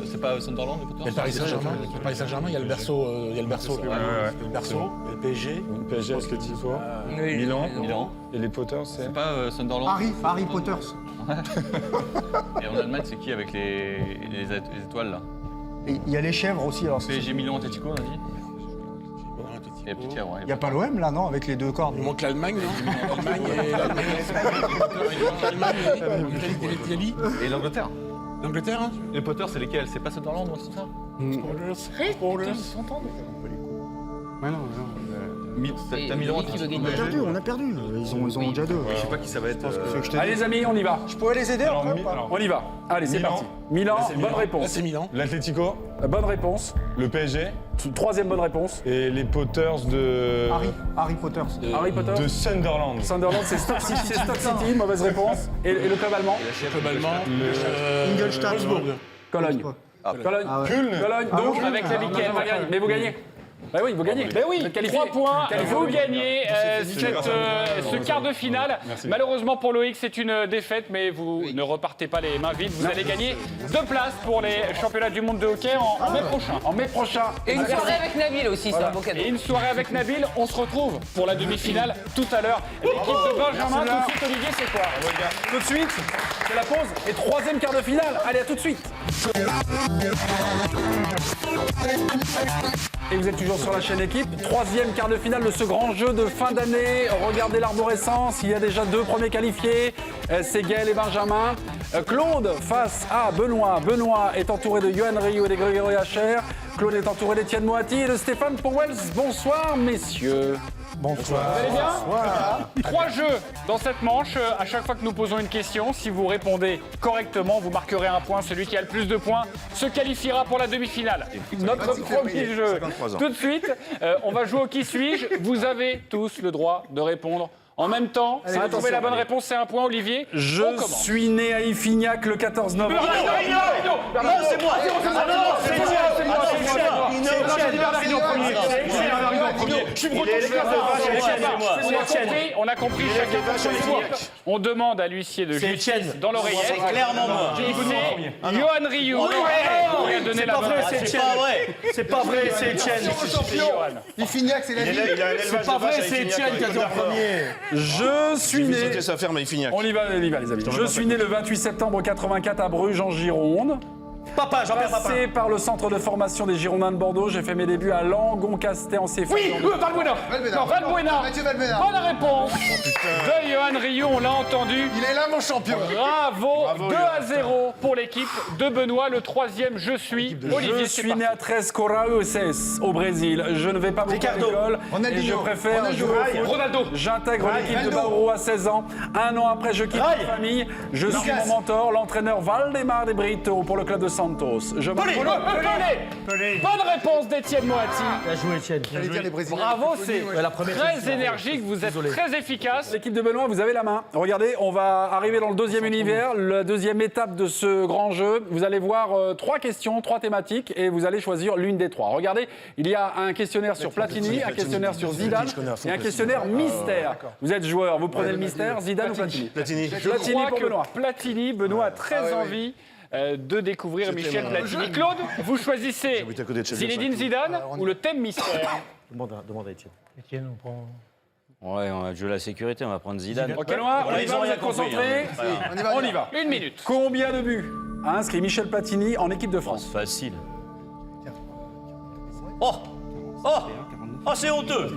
c'est pas Sunderland, les Potters. Le Paris Saint-Germain. Le Paris Saint-Germain, il y a le berceau. Il y a le berceau. Le berceau. Le PSG. Le PSG, parce que tu vois. Oui, Milan. Milan. Et les Potters, c'est. C'est pas Sunderland. Harry Potter. Et en Allemagne, c'est qui avec les étoiles là? Et il y a les chèvres aussi. Alors, PSG, Milan, Atletico, on a dit. Et puis tiens, ouais. il n'y a pas l'OM là, non, avec les deux cordes. Il manque l'Allemagne, non? L'Allemagne et l'Italie. Et l'Angleterre. L'Angleterre, hein? Les Potters, c'est lesquels? C'est pas Sunderland ou un truc comme ça? Arrête, putain, ils s'entendent. Ouais, non. T'as Milan, Qui veut Atletico. gagner? On a perdu. Ils ont déjà deux. Je sais pas qui ça va être. C'est que je t'ai Allez dit. les amis, on y va. Je pourrais les aider après ou pas? On y va. Allez, c'est Milan. parti. Milan, bonne Là, réponse. c'est Milan. L'Atlético. Bonne réponse. Le PSG. Troisième bonne réponse. Et les Potters de. Harry Potter. Harry Potter. De Sunderland. Sunderland, c'est Stoke City, mauvaise réponse. Et le club allemand. Club allemand. Ingolstadt. Cologne. Cologne. Ah ouais. Cologne. Donc, Ah, avec la week-end. Mais vous gagnez. Bah oui, vous gagnez. Ben oui, 3 points, vous gagnez Qualifié. ce quart de finale. Malheureusement pour Loïc, c'est une défaite, mais vous ne repartez pas les mains vides. Vous allez gagner 2 places pour les championnats du monde de hockey en mai prochain. En mai prochain. Et une soirée avec Nabil aussi, c'est un beau cadeau. Et une soirée avec Nabil, on se retrouve pour la demi-finale tout à l'heure. L'équipe de Benjamin, tout de suite Olivier, c'est quoi? Tout de suite, c'est la pause. Et troisième quart de finale. Allez, à tout de suite. Et vous êtes toujours sur la chaîne Équipe. Troisième quart de finale de ce grand jeu de fin d'année. Regardez l'arborescence. Il y a déjà 2 premiers qualifiés. C'est Gaël et Benjamin. Claude face à Benoît. Benoît est entouré de Johan Rioux et de Grégory Hacher. Claude est entouré d'Étienne Moati et de Stéphane Powels. Bonsoir, messieurs. Bonsoir. Vous allez bien 3 jeux dans cette manche. À chaque fois que nous posons une question, si vous répondez correctement, vous marquerez un point. Celui qui a le plus de points se qualifiera pour la demi-finale. Notre premier jeu. Tout de suite, on va jouer au qui suis-je. Vous avez tous le droit de répondre en même temps. Si vous trouvez la bonne réponse, c'est un point. Olivier, on Je commence. suis né à Iffignac le 14 novembre. Non, c'est moi. On a compris chacun son tour. On demande à l'huissier de justice dans l'oreillette. C'est clairement moi. C'est Johan Rioux qui a donné la bonne réponse. C'est pas vrai. C'est pas vrai, c'est Etienne. Iffignac, c'est la vie. C'est pas vrai, c'est Etienne qui a dit en premier. Je suis né. sa ferme à Iffignac. On y va, les amis. Je suis né le 28 septembre 84 à Bruges, en Gironde. Papa, Jean-Pierre Papin. Passé par le centre de formation des Girondins de Bordeaux, j'ai fait mes débuts à Langon-Castet en CFA. Oui, Valbuena. Non, Valbuena. Mathieu Valbuena. Bonne réponse de Johan Rioux, on l'a entendu. Il est là, mon champion. Bravo, 2-0 pour l'équipe de Benoît. Le troisième, je suis. Olivier, Je suis né à Tres Corações au Brésil. Je ne vais pas beaucoup à l'école et je préfère jouer au foot. Ronaldo. J'intègre l'équipe de Bauru à 16 ans. Un an après, je quitte ma famille. Je suis mon mentor, l'entraîneur Valdemar de Brito pour le club de Santos. Pelé. Bonne réponse d'Étienne Moati. Bien joué, Etienne. J'allais dire les Brésiliens. Bravo, c'est La première très énergique, vous êtes très efficace. L'équipe de Benoît, vous avez la main. Regardez, on va arriver dans le deuxième univers, la deuxième étape de ce grand jeu. Vous allez voir 3 questions, 3 thématiques, et vous allez choisir l'une des 3. Regardez, il y a un questionnaire sur Platini, un questionnaire sur Zidane et un questionnaire mystère. Vous êtes joueur, vous prenez le mystère, Zidane ou Platini? Platini. Je Platini crois pour que Benoît. Platini, Benoît a très envie de découvrir Michel Platini. Claude, vous choisissez J'habite à côté de chez lui, Zinedine Zidane ou le thème mystère? Demande à Etienne. Etienne, on prend. Ouais, on va jouer la sécurité, on va prendre Zidane. Ok, Noir, on y va, vous êtes concentrés? On y va. 1 minute. Combien de buts a inscrit Michel Platini en équipe de France? Facile. Oh, c'est honteux.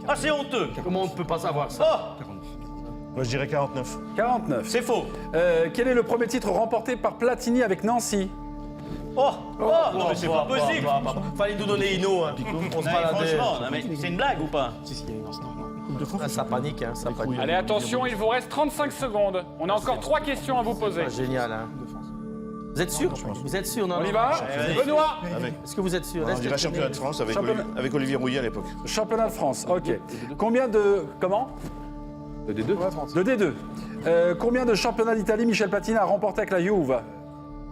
Ah, c'est honteux. Comment on ne peut pas savoir ça? Oh, Moi, je dirais 49. 49. c'est faux. Quel est le premier titre remporté par Platini avec Nancy? Non, mais c'est pas possible. Fallait nous donner Ino, hein. On se baladait. Franchement, non, mais c'est une blague ou pas? Ah, ça panique, hein. Ça panique. Allez, attention, il vous reste 35 secondes. On a encore 3 questions à vous poser. Ah, génial, hein. Vous êtes sûr? Vous êtes sûr? Non, On y non. va? Benoît, Est-ce que vous êtes sûr? On dirait championnat de France avec, Championnat. avec Olivier Rouillet à l'époque. Championnat de France, ok. Combien de... Comment? De D2. De D2. Combien de championnats d'Italie Michel Platini a remporté avec la Juve?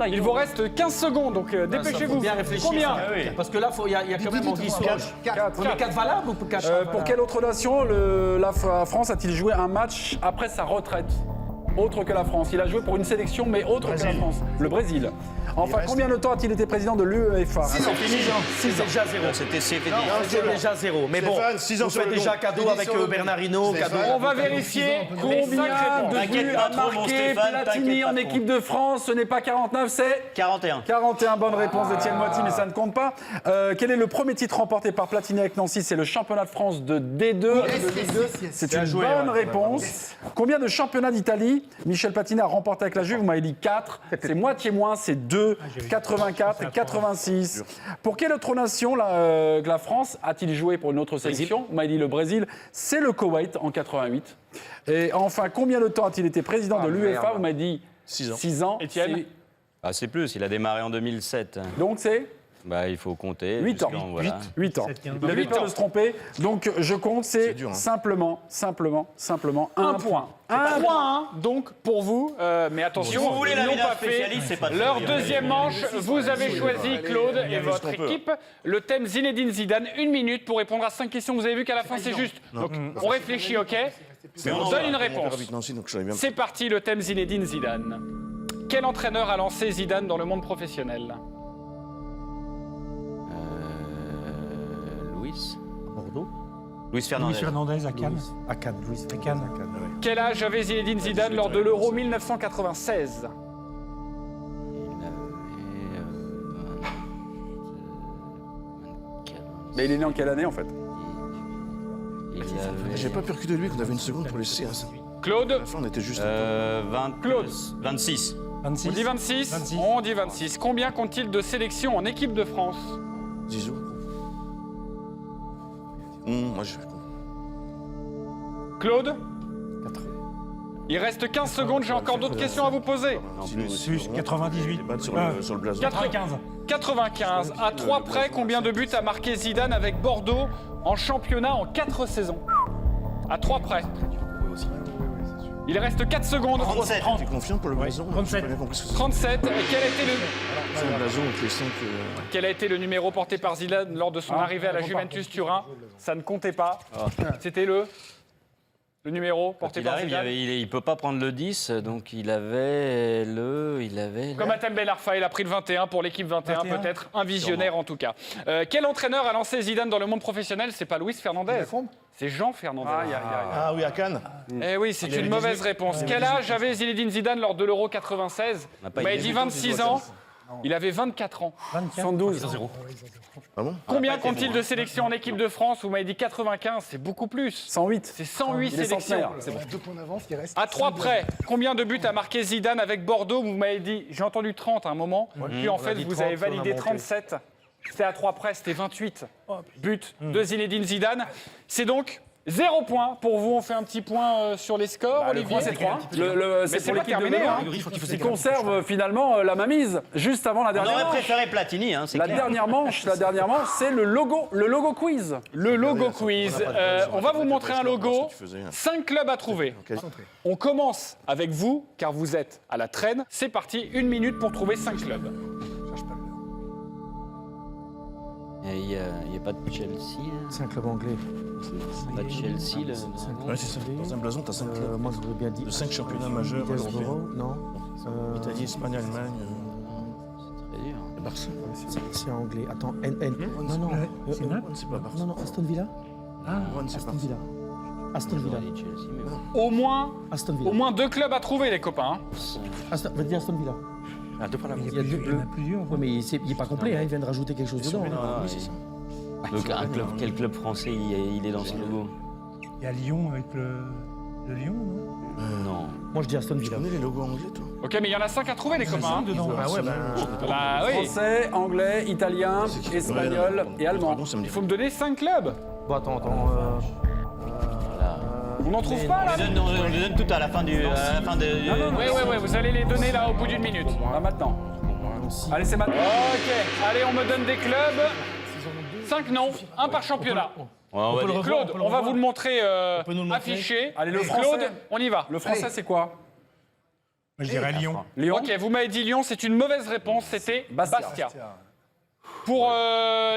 il vous reste 15 secondes, donc dépêchez-vous. Faut bien réfléchir. Combien? Parce que là, il y a quand même Anguille sous roche. 4. On est 4 valables ou 4 Pour quelle autre nation la France a-t-il joué un match après sa retraite? Autre que la France. Il a joué pour une sélection, mais autre que la France. Le Brésil. Enfin, combien de temps a-t-il été président de l'UEFA? 6 ans. C'est déjà 0. C'était CFD. C'est déjà 0. Mais bon, Stéphane, 6 ans vous sur faites le déjà long. cadeau avec Bernardino, cadeau. On va vérifier les 5 Combien réponses. de T'inquiète buts pas a trop, mon marqué Stéphane, Platini t'inquiète en pas équipe de France? Ce n'est pas 49, c'est 41. 41. Bonne réponse d'Étienne Moiti, mais ça ne compte pas. Quel est le premier titre remporté par Platini avec Nancy? C'est le championnat de France de D2. C'est une bonne réponse. Combien de championnats d'Italie Michel Platini a remporté avec la Juve? Vous m'avez dit 4. C'est moitié moins, c'est 2. 84 et 86. Pour quelle autre nation la France a-t-il joué pour une autre sélection? Vous m'avez dit le Brésil. C'est le Koweït en 88. Et enfin, combien de temps a-t-il été président de l'UEFA? Vous m'avez dit 6 ans. Étienne? Ah, c'est plus, il a démarré en 2007. Donc c'est Bah, il faut compter. 8 ans. jusqu'en- voilà. 8 ans. Il a eu peur de se tromper. Donc je compte, c'est dur, hein. simplement un point. Un point, donc, pour vous. Mais attention, Si vous voulez ils la n'ont médaille pas fait spécialiste, c'est pas très leur bien. deuxième manche. Vous avez choisi, Claude et votre équipe, le thème Zinedine Zidane. 1 minute pour répondre à 5 questions. Vous avez vu qu'à la fin, c'est juste. Donc, on réfléchit, OK? On donne une réponse. Avec Nancy, donc je savais bien. C'est parti, le thème Zinedine Zidane. Quel entraîneur a lancé Zidane dans le monde professionnel? Luis. Bordeaux. Luis Fernandez. Fernandez à Cannes. À Cannes. Louis à Cannes. Quel âge avait Zinedine Zidane lors de l'Euro 1996? Mais il est né en quelle année en fait? J'ai pas pu reculer de lui qu'on avait une seconde pour laisser. Claude, À la fin, on était juste. 20... Claude. 26. on dit 26. On dit 26. Combien compte-t-il de sélections en équipe de France? Zizou. Moi, je. Claude? Il reste 15 secondes, j'ai encore d'autres questions à vous poser. Plus 98. Sur le blason. 95. 95. À 3 près, combien de buts a marqué Zidane avec Bordeaux en championnat en 4 saisons? À 3 près. Il reste 4 secondes. 37. Tu confirmes pour le blason? 37. 37. Quel a été C'est le blason avec les 5. Quel a été le numéro porté par Zidane lors de son arrivée à la Juventus Turin? Ça ne comptait pas. C'était le numéro porté Il par arrive, Zidane. il ne peut pas prendre le 10, donc il avait le... Comme Atem Ben Arfa, il a pris le 21 pour l'équipe 21, peut-être un visionnaire en tout cas. Quel entraîneur a lancé Zidane dans le monde professionnel? C'est pas Luis Fernandez, c'est Jean Fernandez. Ah oui, à Cannes. Eh oui, c'est une mauvaise réponse. Quel âge avait Zinedine Zidane lors de l'Euro 96? Vous m'avez dit 26 ans. Il avait 24 ans. 72. Ah bon? Combien compte-t-il de sélections en équipe de France? Vous m'avez dit 95, c'est beaucoup plus. 108. C'est 108 Il est sélections. centenaire. C'est bon. 2 points d'avance, il reste. À 3 près, combien de buts a marqué Zidane avec Bordeaux? Vous m'avez dit, j'ai entendu 30 à un moment, puis en fait vous avez validé 37. C'était à 3 près, c'était 28 buts de Zinedine Zidane. C'est donc 0 point pour vous. On fait un petit point sur les scores, Le Olivier. point, c'est 3. Mais C'est c'est pour pas l'équipe de terminé, Benoît hein. qui conserve finalement la mainmise juste avant la On dernière aurait manche. préféré Platini, hein, c'est La clair. dernière manche, c'est le logo quiz. Le logo quiz. On va vous montrer un logo. 5 clubs à trouver. On commence avec vous, car vous êtes à la traîne. C'est parti, 1 minute pour trouver 5 clubs. Il n'y a pas de Chelsea. C'est un club anglais. Pas de Chelsea. Ouais, c'est ça. Dans un blason, t'as 5 clubs. Moi, j'aurais bien dit. De 5 championnats majeurs européens. Non. Italie, Espagne, Allemagne. Très dur. Et Barça. C'est anglais. Attends, NN. Non. C'est Naples, c'est pas Barça. Non, Aston Villa. One, c'est Aston Barça. Villa. Aston Villa. Chelsea, mais bon. Aston Au Villa. moins 2 clubs à trouver, les copains. Va dire Aston Villa. Ah, deux fois la Il y a deux. Ouais, mais il n'est pas complet, hein, il vient de rajouter quelque chose dedans. Ah, oui, c'est ça. Donc, quel club français il est dans ce logo? Il y a Lyon avec le Lyon, non? Non. Moi, je dis Aston Tu Villa. connais les logos anglais, toi? Ok, mais il y en a 5 à trouver, les copains. hein. Ah ouais, Bah oui. Français, anglais, italien, espagnol et allemand. Bon, ça me dit Il faut me donner 5 clubs. Bon, attends. On n'en trouve pas, là? On les donne tout à la fin du... Oui, vous allez les donner là au bout d'1 minute. Là maintenant. Allez, c'est maintenant. Ok, allez, on me donne des clubs. 5 noms, un par championnat. Claude, on va vous le montrer affiché. Allez, le Claude, français. on y va. Le français, c'est quoi? je dirais Lyon. Lyon. Ok, vous m'avez dit Lyon, c'est une mauvaise réponse, c'était Bastia. Pour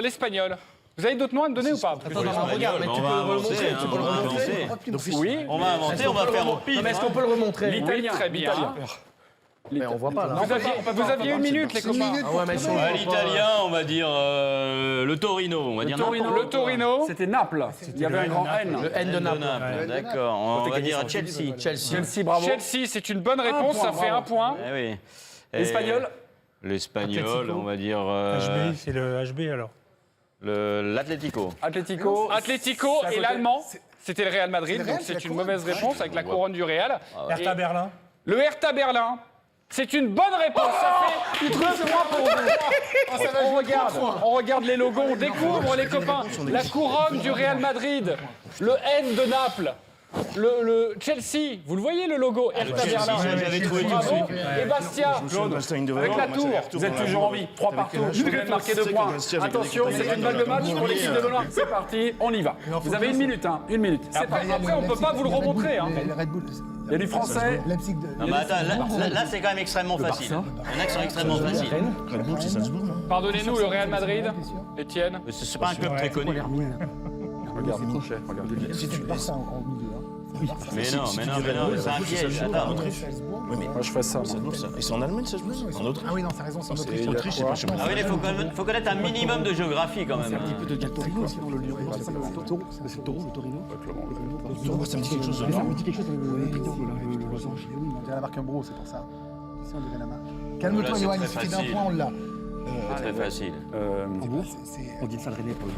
l'espagnol. Vous avez d'autres noms à me donner ou pas? Regarde, mais tu peux le remontrer. Tu peux le remontrer. Oui. On va inventer, on va faire au pif. Mais est-ce qu'on peut le remontrer? L'italien, très bien. Mais on voit pas là. Vous aviez 1 minute, les copains. Ah ouais, mais ils sont. L'italien, on va dire le Torino. On va dire Le Torino. C'était Naples. Il y avait un grand N. Le N de Naples. D'accord, on va dire Chelsea. Chelsea, bravo. Chelsea, c'est une bonne réponse, point, ça fait bravo. 1 point. Eh oui. L'espagnol. L'espagnol, on va dire HB, c'est le HB alors. l'Atlético. Atlético. Atlético et l'Allemand, c'était le Real Madrid, donc c'est une mauvaise réponse avec la couronne du Real. Hertha Berlin. Le Hertha Berlin, c'est une bonne réponse. Ça fait 2 points pour vous. On regarde les logos, on découvre les copains. La couronne du Real Madrid, le N de Naples. Le Chelsea, vous le voyez le logo Hertha Berlin. J'avais trouvé tout de Bravo. suite. Et Bastia, avec la tour. Vous êtes toujours en vie. 3 partout. Vous venez de marquer 2 points. Attention, c'est une balle de match pour l'équipe de Benoît. C'est parti, on y va. Vous avez 1 minute, hein. 1 minute. C'est parti. Après, on ne peut pas vous le remontrer. hein. Red Bull. Il y a du français. Leipzig de. Non, mais attends, là c'est quand même extrêmement facile. Il y en a qui sont extrêmement faciles. Red Bull, c'est Salzbourg, non? Pardonnez-nous, le Real Madrid, Étienne. C'est pas un club très connu. Regarde, regarde. Si tu pars ça en milieu. Mais non, c'est un piège. Attends. Oui, mais Moi, je ferais ça. Salzbourg, ça. Et c'est en Allemagne, Salzbourg? En Autriche? Ah oui, non, t'as raison, c'est en Autriche. Autriche, c'est pas chez moi. Ah oui, il faut connaître un minimum de géographie quand même. De Torino, sinon le Lyon. C'est le Taureau, le Torino. Ça me dit quelque chose de Ça non? me dit quelque chose de le losange. On dirait la marque Umbro, c'est pour ça. Ici, on dirait la marque. Calme-toi, c'est Johan, très il suffit d'un facile. point, on l'a. Très facile. On dit le Salrene pour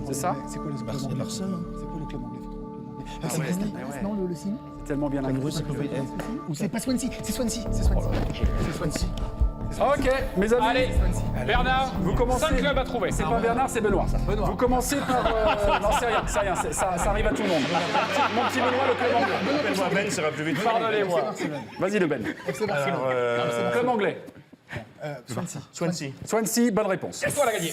C'est ça? C'est quoi le club anglais? Barça, non? C'est quoi le club anglais? C'est non, le signe? C'est tellement bien agrégé. Ou c'est pas Swansea? C'est Swansea. C'est Swansea. C'est Swansea. Ok, mes amis. Allez, Bernard, Vous commencez. 5 clubs à trouver. C'est pas Bernard, c'est Benoît. Vous commencez par. Non, c'est rien. Ça arrive à tout le monde. Mon petit Benoît, le club anglais. Appelle-moi Ben, ça va plus vite. Pardonnez-moi. Vas-y, le Ben. Club anglais. Swansea, bonne réponse. C'est toi la gagné.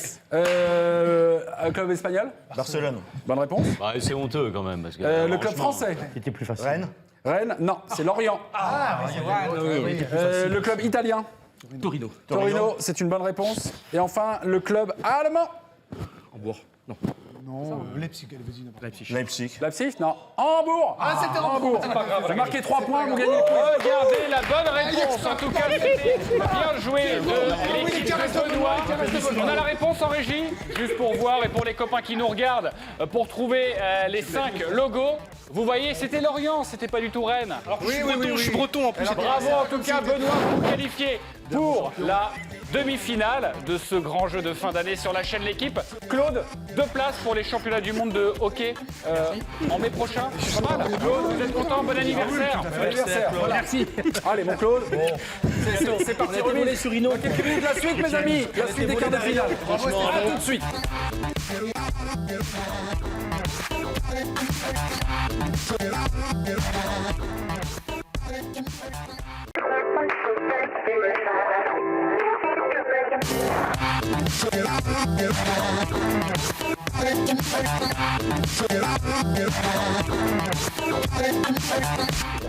Un club espagnol. Barcelone. Bonne réponse. Bah, c'est honteux quand même. Parce que, Le club français. C'était plus facile. Rennes, non, c'est Lorient. Le club italien. Torino, c'est une bonne réponse. Et enfin, le club allemand. Non, Leipzig, elle vas-y, n'importe quoi. Leipzig, non. Hambourg. Ah, c'était Hambourg. Vous marquez 3 points, vous gagnez le quiz. Regardez la bonne réponse. En tout cas, c'était bien joué de l'équipe de Benoît. On a la réponse en régie, juste pour voir et pour les copains qui nous regardent, pour trouver les 5 logos. Vous voyez, c'était Lorient, c'était pas du tout Rennes. Alors, je suis breton en plus. Bravo en tout cas, Benoît, vous vous qualifiez pour la demi-finale de ce grand jeu de fin d'année sur la chaîne L'équipe. Claude, 2 places pour les championnats du monde de hockey en mai prochain. C'est pas mal. Claude, vous êtes content? Bon anniversaire. Bon anniversaire. Merci. Allez, mon Claude. C'est parti. Remise sur Rhino. Quelques minutes la suite, mes amis. La suite des quarts de finale. À tout de suite.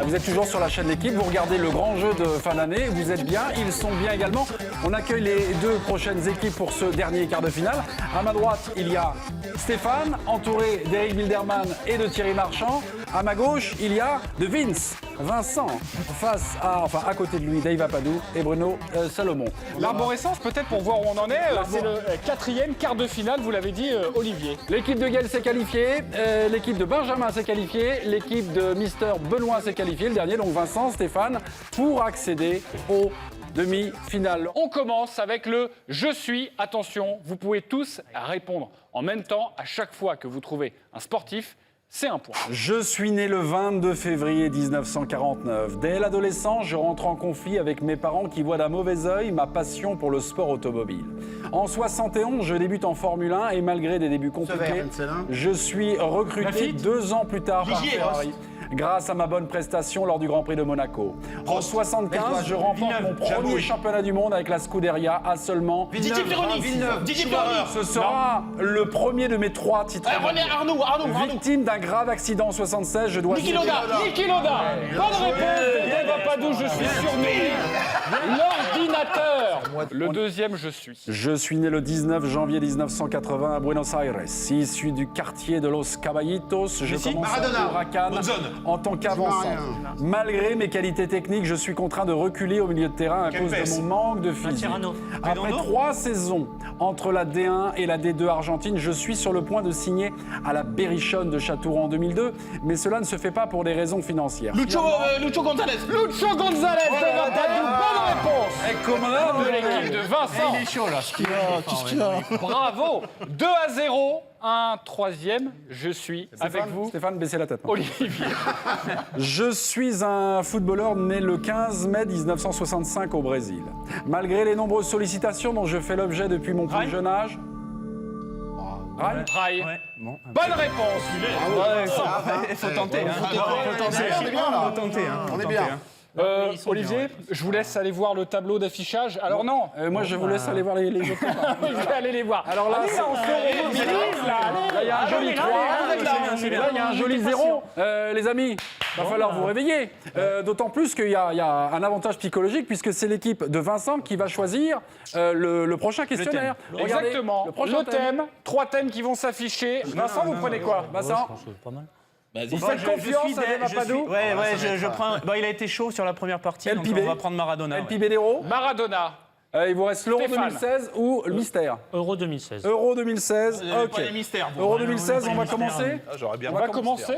Vous êtes toujours sur la chaîne L'équipe, vous regardez le grand jeu de fin d'année, vous êtes bien, ils sont bien également. On accueille les 2 prochaines équipes pour ce dernier quart de finale. À ma droite, il y a Stéphane, entouré d'Éric Bilderman et de Thierry Marchand. À ma gauche, il y a de Vincent, à côté de lui, Dave Apadou et Bruno Salomon. L'arborescence, peut-être pour voir où on en est, c'est le 4e quart de finale, vous l'avez dit, Olivier. L'équipe de Gaël s'est qualifiée, l'équipe de Benjamin s'est qualifiée, l'équipe de Mister Benoît s'est qualifiée, le dernier, donc Vincent, Stéphane, pour accéder au demi-finale. On commence avec le « Je suis ». Attention, vous pouvez tous répondre en même temps à chaque fois que vous trouvez un sportif. C'est un point. Je suis né le 22 février 1949. Dès l'adolescence, je rentre en conflit avec mes parents qui voient d'un mauvais œil ma passion pour le sport automobile. En 71, je débute en Formule 1 et malgré des débuts compliqués, je suis recruté 2 ans plus tard par Ferrari. Grâce à ma bonne prestation lors du Grand Prix de Monaco. En 75, je remporte mon premier championnat du monde avec la Scuderia à seulement... Didier Pironi. Ce sera le premier de mes 3 titres. Arnaud. Victime d'un grave accident en 76, je dois... Niki Loda. Bonne réponse. Dave Apadou, je suis surnommé l'ordinateur. Le deuxième, je suis. Je suis né le 19 janvier 1980 à Buenos Aires. Issu du quartier de Los Caballitos, je commence à Huracan en tant qu'avançant. Malgré mes qualités techniques, je suis contraint de reculer au milieu de terrain à cause de mon manque de physique. Après 3 saisons entre la D1 et la D2 Argentine, je suis sur le point de signer à la Berrichonne de Châteauroux en 2002, mais cela ne se fait pas pour des raisons financières. Lucho González. Dave Apadou, bonne réponse. De l'équipe de Vincent. Il est chaud là. Qu'est-ce qu'il a Bravo. 2-0. Un 3e, je suis avec vous. Stéphane, baissez la tête. Olivier. Je suis un footballeur né le 15 mai 1965 au Brésil. Malgré les nombreuses sollicitations dont je fais l'objet depuis mon plus jeune âge... Rai. Bonne réponse. Il faut tenter. On est bien. Olivier, je vous laisse aller voir le tableau d'affichage. Alors non, moi je vous laisse aller voir les autres. je vais aller les voir. Alors là, on se remobilise, là, il y a un joli 3, là, il y a un joli 0. Les amis, il va falloir vous réveiller. D'autant plus qu'il y a un avantage psychologique puisque c'est l'équipe de Vincent qui va choisir le prochain questionnaire. Regardez, exactement. Le thème, 3 thèmes qui vont s'afficher. Vincent, vous prenez quoi? Vincent? Vous faites confiance à Dave Apadou? Je prends. Il a été chaud sur la première partie, donc on va prendre Maradona. LPB d'Héros. Maradona. Il vous reste l'Euro 2016 ou le mystère? Euro 2016. Euro 2016, ok. Euro 2016, on va commencer.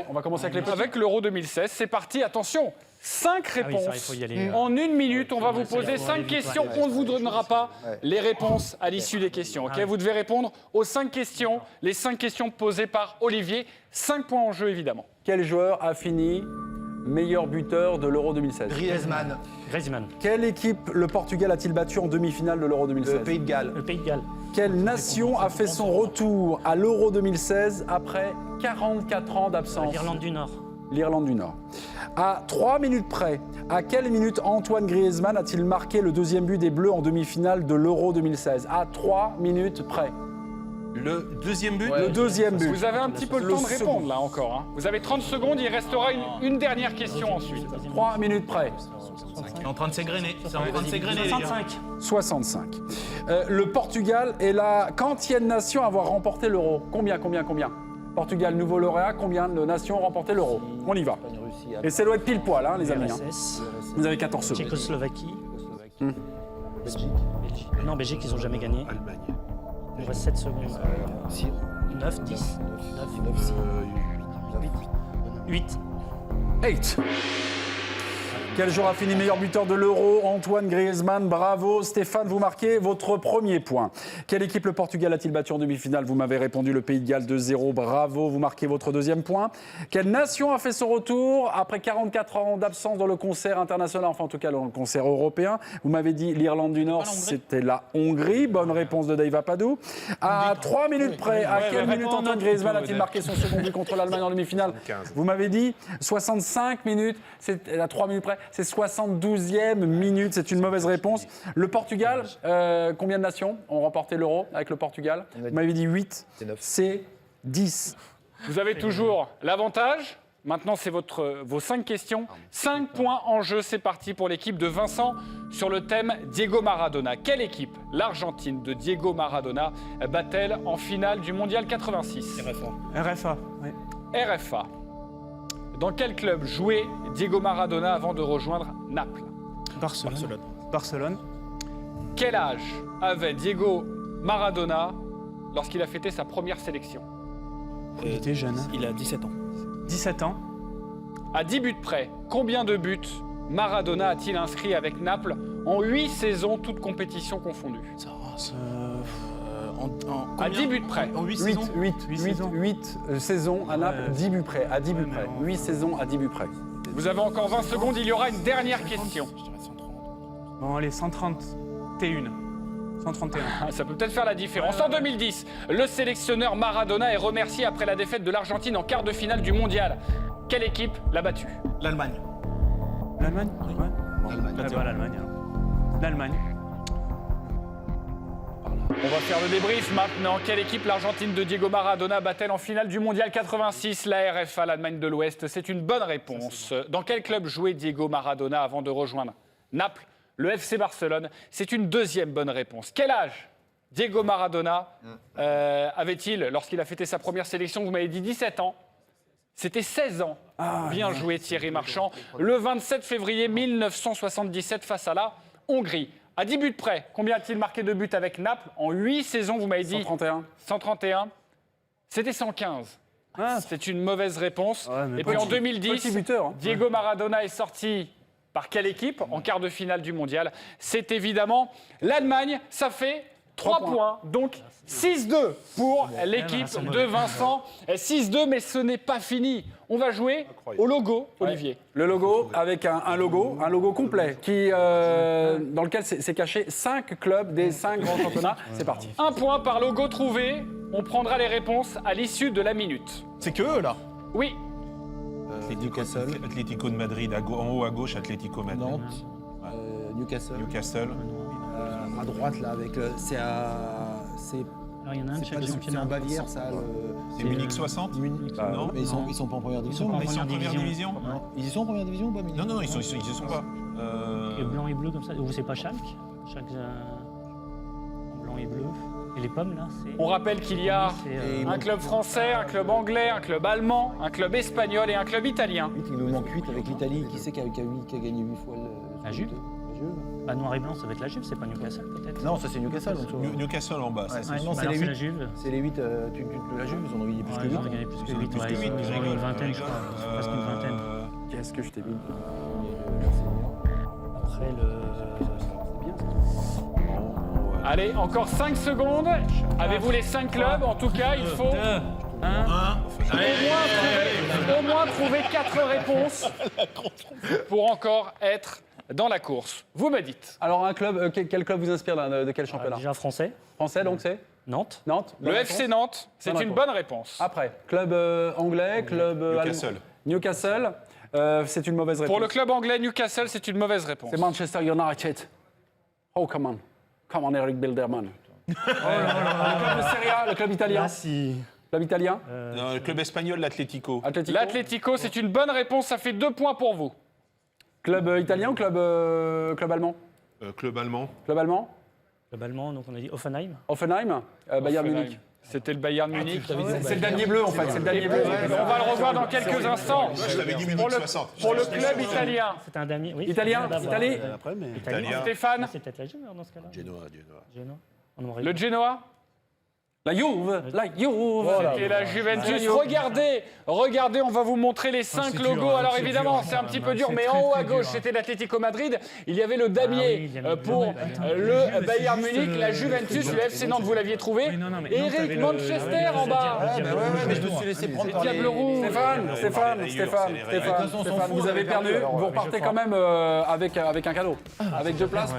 On va commencer avec l'Euro 2016. C'est parti, attention. 5 réponses. En 1 minute, on va vous poser 5 questions. On ne vous donnera pas les réponses à l'issue des questions. Okay, vous devez répondre aux 5 questions. Les 5 questions posées par Olivier. 5 points en jeu, évidemment. Quel joueur a fini meilleur buteur de l'Euro 2016? Griezmann. Griezmann. Quelle équipe le Portugal a-t-il battu en demi-finale de l'Euro 2016? Le Pays de Galles. Le Pays de Galles. Quelle nation a fait son retour à l'Euro 2016 après 44 ans d'absence? L'Irlande du Nord. L'Irlande du Nord. À 3 minutes près, à quelle minute Antoine Griezmann a-t-il marqué le deuxième but des Bleus en demi-finale de l'Euro 2016? À 3 minutes près. Le deuxième but. Le deuxième but. Vous avez un petit peu le temps de répondre là encore. Hein. Vous avez 30 secondes, il restera une dernière question ensuite. 3 minutes près. C'est en train de s'égrener. C'est en train de s'égrener, les gars. 65. 65. Le Portugal est la quantième nation à avoir remporté l'Euro? Combien? Portugal, nouveau lauréat, combien de nations ont remporté l'Euro? On y va. Et ça doit être pile poil, hein, les amis. Hein. RSS. Vous avez 14 secondes. Tchécoslovaquie. Belgique. Non, Belgique, ils n'ont jamais gagné. Il nous reste 7 secondes. 9, 10. 8. 8. Quel jour a fini meilleur buteur de l'Euro? Antoine Griezmann, bravo. Stéphane, vous marquez votre premier point. Quelle équipe le Portugal a-t-il battu en demi-finale? Vous m'avez répondu le Pays de Galles 2-0, bravo. Vous marquez votre deuxième point. Quelle nation a fait son retour après 44 ans d'absence dans le concert international, enfin en tout cas dans le concert européen? Vous m'avez dit l'Irlande du Nord, c'était la Hongrie. Bonne réponse de Dave Apadou. À 3 minutes près, à quelle minute Antoine Griezmann a-t-il marqué son second but contre l'Allemagne en demi-finale? Vous m'avez dit 65 minutes, c'est à 3 minutes près. C'est 72e minute, c'est une mauvaise réponse. Le Portugal, combien de nations ont remporté l'Euro avec le Portugal? Vous m'avez dit 8, c'est 10. Vous avez toujours l'avantage. Maintenant, c'est vos 5 questions. 5 points en jeu, c'est parti pour l'équipe de Vincent sur le thème Diego Maradona. Quelle équipe, l'Argentine de Diego Maradona, bat-elle en finale du Mondial 86? RFA. Oui. RFA. Dans quel club jouait Diego Maradona avant de rejoindre Naples? Barcelone. Quel âge avait Diego Maradona lorsqu'il a fêté sa première sélection? Il était jeune. Il a 17 ans. 17 ans. À 10 buts près, combien de buts Maradona a-t-il inscrit avec Naples en 8 saisons, toutes compétitions confondues? À 10 buts près. En 8 saisons. 8 saisons à Naples, 10 buts près. À 10 buts près. 8 saisons à 10 buts près. Vous avez encore 20 secondes, il y aura une dernière question. Bon, allez, 131. 131. Ah, ça peut peut-être faire la différence. En 2010, le sélectionneur Maradona est remercié après la défaite de l'Argentine en quart de finale du Mondial. Quelle équipe l'a battu? L'Allemagne. L'Allemagne? Ouais. L'Allemagne. L'Allemagne. On va faire le débrief maintenant. Quelle équipe l'Argentine de Diego Maradona bat-elle en finale du Mondial 86? La RFA, l'Allemagne de l'Ouest. C'est une bonne réponse. Dans quel club jouait Diego Maradona avant de rejoindre Naples? Le FC Barcelone. C'est une deuxième bonne réponse. Quel âge Diego Maradona avait-il lorsqu'il a fêté sa première sélection? Vous m'avez dit 17 ans. C'était 16 ans. Bien joué Thierry Marchand. Le 27 février 1977 face à la Hongrie. À 10 buts près, combien a-t-il marqué de buts avec Naples en 8 saisons? Vous m'avez dit 131. 131. C'était 115. C'est une mauvaise réponse. Ouais, et puis en 2010, buteur, hein. Diego Maradona est sorti par quelle équipe en quart de finale du Mondial? C'est évidemment l'Allemagne. Ça fait 3 points. Donc 6-2 pour l'équipe de Vincent. 6-2, mais ce n'est pas fini. On va jouer au logo, Olivier. Le logo avec un logo complet dans lequel c'est caché 5 clubs des 5 grands championnats. C'est parti. 1 point par logo trouvé. On prendra les réponses à l'issue de la minute. C'est que eux, là. Oui. Atlético de Madrid, en haut à gauche, Atlético Madrid. Nantes. Newcastle. À droite, là, avec. C'est à. Alors, il y en a un, C'est en Bavière, ça. C'est Munich 60. Non, Mais ils sont pas en première division. ils sont en première division. Ils y sont en première division ou pas, Munich? Non, ils y sont pas. Et blanc et bleu comme ça. Vous, c'est pas Schalke? Schalke, blanc et bleu. Et les pommes, là, c'est... On rappelle qu'il y a un club français, un club anglais, un club allemand, un club espagnol et un club italien. Il nous manque 8 avec l'Italie. Qui c'est qui a gagné 8 fois La Juve. Bah, noir et blanc, ça va être la Juve, c'est pas Newcastle, peut-être? Non, ça c'est Newcastle. Newcastle en bas. Non, c'est alors, les c'est la 8. Juve. C'est les 8. La Juve, ils en ont gagné plus que 8. Ils ont gagné plus que 8. Ils ont eu une vingtaine, je crois. Presque une vingtaine. Qu'est-ce que je t'ai mis? Après, le... Allez, encore 5 secondes. Avez-vous les 5 clubs? En tout cas, il faut... 1. Au moins trouver 4 réponses pour encore être dans la course. Vous me dites. Alors, un club, quel club vous inspire là, de quel championnat? Déjà français. Français, donc c'est Nantes. Nantes. Le FC Nantes, c'est une bonne réponse. Après, club anglais, club Newcastle. Newcastle, c'est une mauvaise réponse. Pour le club anglais Newcastle, c'est une mauvaise réponse. C'est Manchester United. Oh, come on. Come on, Eric Bilderman. Le club de Serie A, le club italien. Là, si. Club italien. Non, le club espagnol, l'Atlético. Atlético. L'Atlético, c'est une bonne réponse, ça fait 2 points pour vous. Club italien ou club allemand? Club allemand. Club allemand. Club allemand, donc on a dit Offenheim. Offenheim. Bayern Offenheim. Munich. C'était le Bayern Munich. C'est le damier bleu en fait. C'est le damier bleu. On va le revoir dans quelques instants. Je l'avais dit minute 60. Pour le club italien. C'était un damier. Oui, Italien, c'est bien d'avoir, Italie. Italien. Stéphane, C'est peut-être la Genoa dans ce cas-là. Genoa. Genoa. On aurait le Genoa. La Juve. La Juve. Et la Juventus. Regardez, on va vous montrer les 5 logos. Alors évidemment, c'est un petit peu dur, mais en haut à gauche, c'était l'Atlético Madrid. Il y avait le damier pour le Bayern Munich, la Juventus, le FC Nantes, vous l'aviez trouvé. Et Eric Manchester en bas. mais je me suis laissé prendre par les... Diable rouge. Stéphane, vous avez perdu. Vous repartez quand même avec un cadeau. Avec 2 places.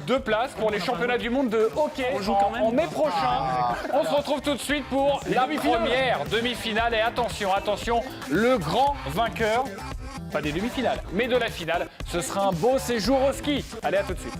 2 places pour les championnats du monde de hockey en mai prochain. On se retrouve tout de suite pour la première demi-finale. Et attention, le grand vainqueur, pas des demi-finales, mais de la finale, ce sera un beau séjour au ski. Allez, à tout de suite.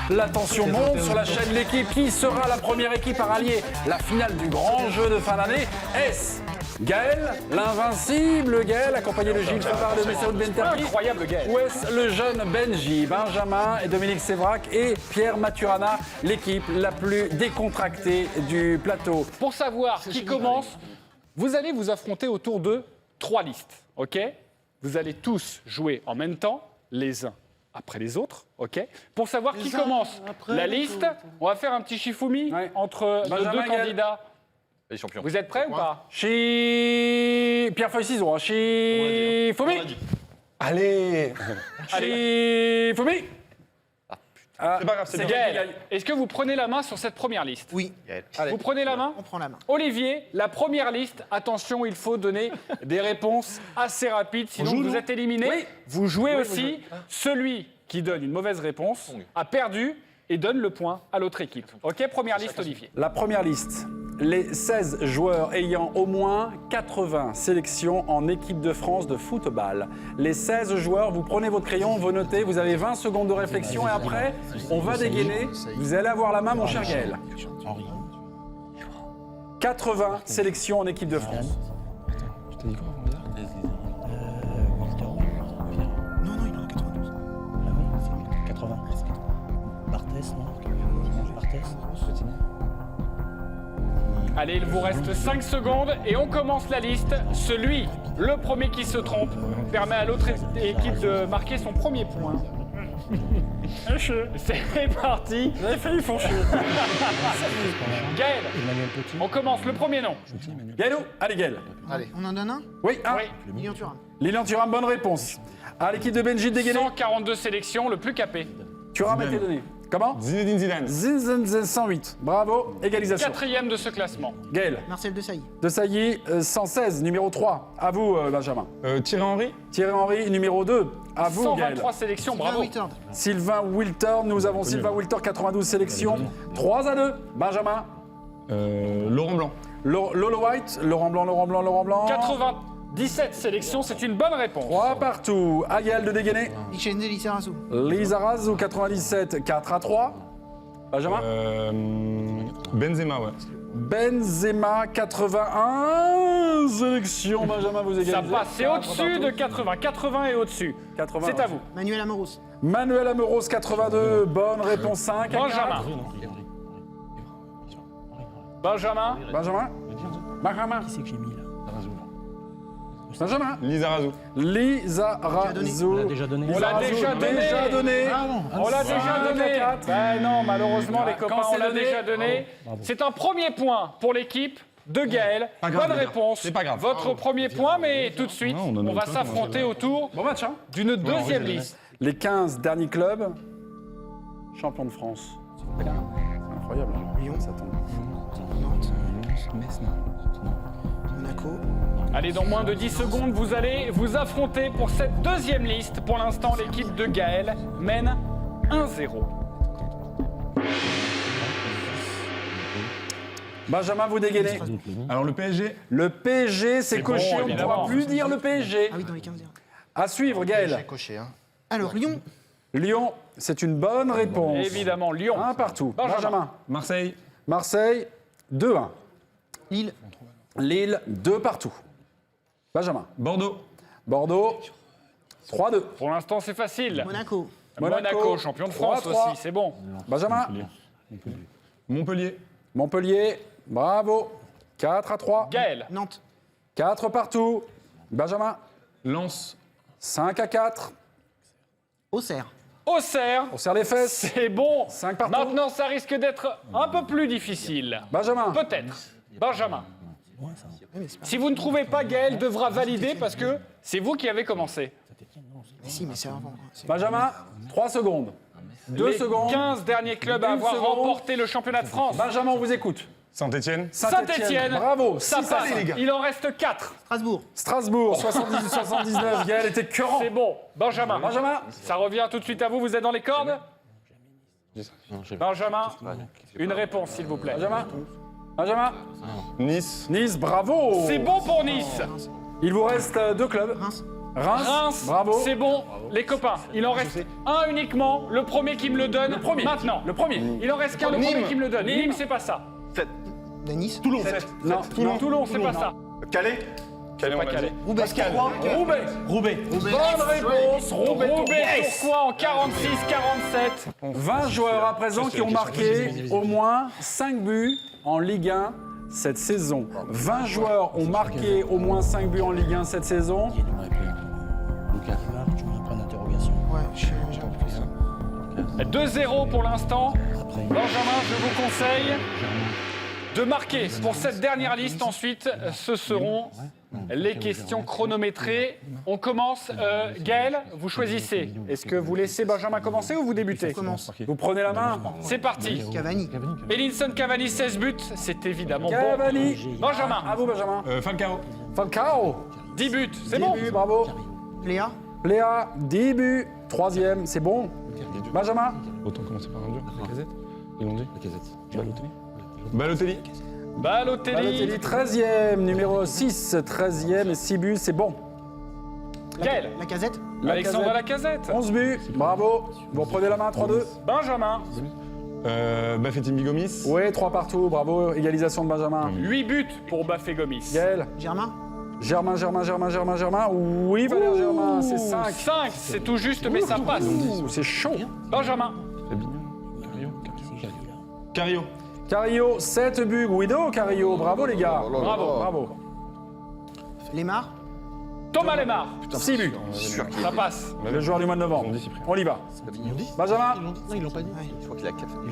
La tension monte sur la chaîne L'équipe. Qui sera la première équipe à rallier la finale du grand jeu de fin d'année? Est-ce Gaël, l'invincible Gaël, accompagné de Gilles Favard et de Messaoud Benterki? Incroyable Gaël. Ou est-ce le jeune Benji, Benjamin et Dominique Sévrac et Pierre Maturana, l'équipe la plus décontractée du plateau? Pour savoir qui commence, vous allez vous affronter autour de 3 listes, ok? Vous allez tous jouer en même temps, les uns après les autres, ok? Pour savoir qui commence la liste, on va faire un petit Shifumi entre nos Benjamin 2 et Gaël. candidats. Les champions. Vous êtes prêts ou pas? Pierre Feuille Ciseaux, Shifumi. Allez. Shifumi. C'est pas grave, C'est Gaël. Est-ce que vous prenez la main sur cette première liste? Oui, Vous prenez la main? on prend la main. Olivier, la première liste, attention, il faut donner des réponses assez rapides, sinon vous êtes éliminé. Oui. Vous jouez aussi. Celui qui donne une mauvaise réponse a perdu et donne le point à l'autre équipe. Ok, première liste, Olivier. La première liste. Les 16 joueurs ayant au moins 80 sélections en équipe de France de football. Les 16 joueurs, vous prenez votre crayon, vous notez, vous avez 20 secondes de réflexion et après, on va dégainer. Vous allez avoir la main, mon cher Gaël. 80 sélections en équipe de France. Je t'ai dit quoi, Non, il en a 92. 80. Barthès, non? Barthès. Allez, il vous reste 5 secondes et on commence la liste. Le premier qui se trompe, permet à l'autre équipe de marquer son premier point. C'est parti. Vous avez failli foncher. Gaël, Emmanuel Petit. on commence. Le premier nom. Gaël, allez Gaël. Allez, on en donne un? Oui, un. Oui. Lilian Thuram. Lilian Thuram, bonne réponse. À l'équipe de Benji de dégainer. 142 sélections, le plus capé. Thuram a été donné. Comment? Zinedine Zidane. Zinedine 108. Bravo, égalisation. 4e de ce classement. Gaël. Marcel Desailly. De Sailly, 116, numéro 3. À vous, Benjamin. Thierry Henry. Thierry Henry, numéro 2. À vous, Gaël. 123 sélections, bravo. Wittard. Sylvain Wilter, nous avons Sylvain Wilter, 92 sélections. 3-2. Benjamin. Laurent Blanc. Lolo White, Laurent Blanc. 97 sélections, c'est une bonne réponse. 3 partout. À Gaël de dégainer. Ichenze Lissarazu. Lisa Razou, 97, 4-3. Benjamin. Benzema, ouais. Benzema, 81 sélections. Benjamin, vous égalisez. Ça passe, c'est au-dessus de 80. 80 et au-dessus. 80. C'est à vous. Manuel Amoros. Manuel Amoros, 82. Bonne réponse 5. Benjamin. Benjamin. Benjamin. Qui c'est que j'ai mis là? Benjamin. Lisa Razou. Lisa Razou. On l'a déjà donné. On l'a déjà donné. On l'a déjà donné. Ben non, malheureusement, les copains, Quand on c'est l'a donné, déjà donné. C'est un premier point pour l'équipe de Gaël. Pas grave, Bonne les gars. réponse. C'est pas grave. Votre premier point, mais tout de suite, Non, on donne on va le temps, s'affronter autour Bon match, hein. d'une deuxième liste. Les 15 derniers clubs, champions de France. incroyable. Lyon. Ça tombe. Nantes. Metz, non. Monaco. Allez, dans moins de 10 secondes, vous allez vous affronter pour cette deuxième liste. Pour l'instant, l'équipe de Gaël mène 1-0. Benjamin, vous dégainez. Alors le PSG. Le PSG, c'est bon, coché, on ne évidemment. pourra plus dire le PSG. Ah oui, dans les 15 heures. À suivre, Gaël. Coché, hein. Alors, Lyon. Lyon, c'est une bonne réponse. Évidemment, Lyon. Un partout. Benjamin. Marseille. Marseille, 2-1. Lille. Lille, 2 partout. Benjamin. Bordeaux. Bordeaux, 3-2. Pour l'instant, c'est facile. Monaco. Monaco, champion de France 3-3. aussi, c'est bon. Benjamin. Montpellier. Montpellier, bravo. 4-3. Gaël. Nantes. 4 partout. Benjamin. Lens. 5-4. Auxerre. Auxerre. On serre les fesses. C'est bon. 5 partout. Maintenant, ça risque d'être un peu plus difficile. Benjamin. Peut-être. Benjamin. Si vous ne trouvez pas, Gaël devra valider parce que c'est vous qui avez commencé. Mais si, mais c'est avant. Benjamin, 3 secondes. 2 Les secondes. 15 derniers clubs à Une avoir seconde. remporté le championnat de France. Benjamin, on vous écoute. Saint-Étienne. Saint-Étienne. Bravo. Ça 6 passe. Il en reste 4. Strasbourg. Strasbourg, 78-79. Gaël était cœurant. C'est bon. Benjamin. Benjamin. Ça revient tout de suite à vous. Vous êtes dans les cordes. Benjamin, une réponse, s'il vous plaît. Benjamin. Benjamin. Nice. Nice, bravo. C'est bon pour Nice. Il vous reste 2 clubs. Reims. Reims, bravo. c'est bon. Les copains, il en reste un uniquement. Le premier qui me le donne. Le premier. Maintenant. Le premier. Il en reste qu'un, le premier qui me le donne. Nîmes, c'est pas ça. Nice. Toulon. Non, Toulon, Toulon, c'est pas ça. Calais. Calais, on Pas l'a Calais. dit. Roubaix. Roubaix. Roubaix. Bonne réponse. Roubaix. Roubaix, pourquoi en 46-47 20 joueurs à présent qui ont marqué au moins 5 buts en Ligue 1 cette saison. 20 joueurs ont marqué au moins 5 buts en Ligue 1 cette saison. Tu mets un point d'interrogation. Ouais, je suis 2-0 pour l'instant. Après, Benjamin, je vous conseille de marquer pour cette dernière liste. Ensuite, ce seront les questions chronométrées. On commence. Gaël, vous choisissez. Est-ce que vous laissez Benjamin commencer ou vous débutez? commence. Vous prenez la main. C'est parti. Cavani. Edinson Cavani, 16 buts. C'est évidemment bon. Cavani. Benjamin, À vous, Benjamin. Falcao. Falcao. 10 buts. C'est 10 bon. buts, bravo. Léa. Léa, 10 buts. 3e, c'est bon. Benjamin. Autant commencer par un dur. La Casette. Ils l'ont dit. La Casette. Balotelli. Balotelli. Balotelli, 13e. Numéro 6, 13e et 6 buts, c'est bon. Gaël. La Casette. Alexandre Lacazette. 11 buts, bravo. Vous reprenez la main, 3-2. Benjamin. Bafetim Bigomis. Oui, 3 partout, bravo. Égalisation de Benjamin. 8 buts pour Bafé Gomis. Gaël. Germain. Germain. Oui, Valère Germain, c'est 5. 5, c'est tout juste, mais ça passe. C'est chaud. Benjamin. Cario. Carillo, 7 buts. Guido Carillo, bravo les gars. Bravo. Lémar. Thomas Lemar. 6 buts. Ça passe. Le joueur du mois de novembre. On y va. Benjamin.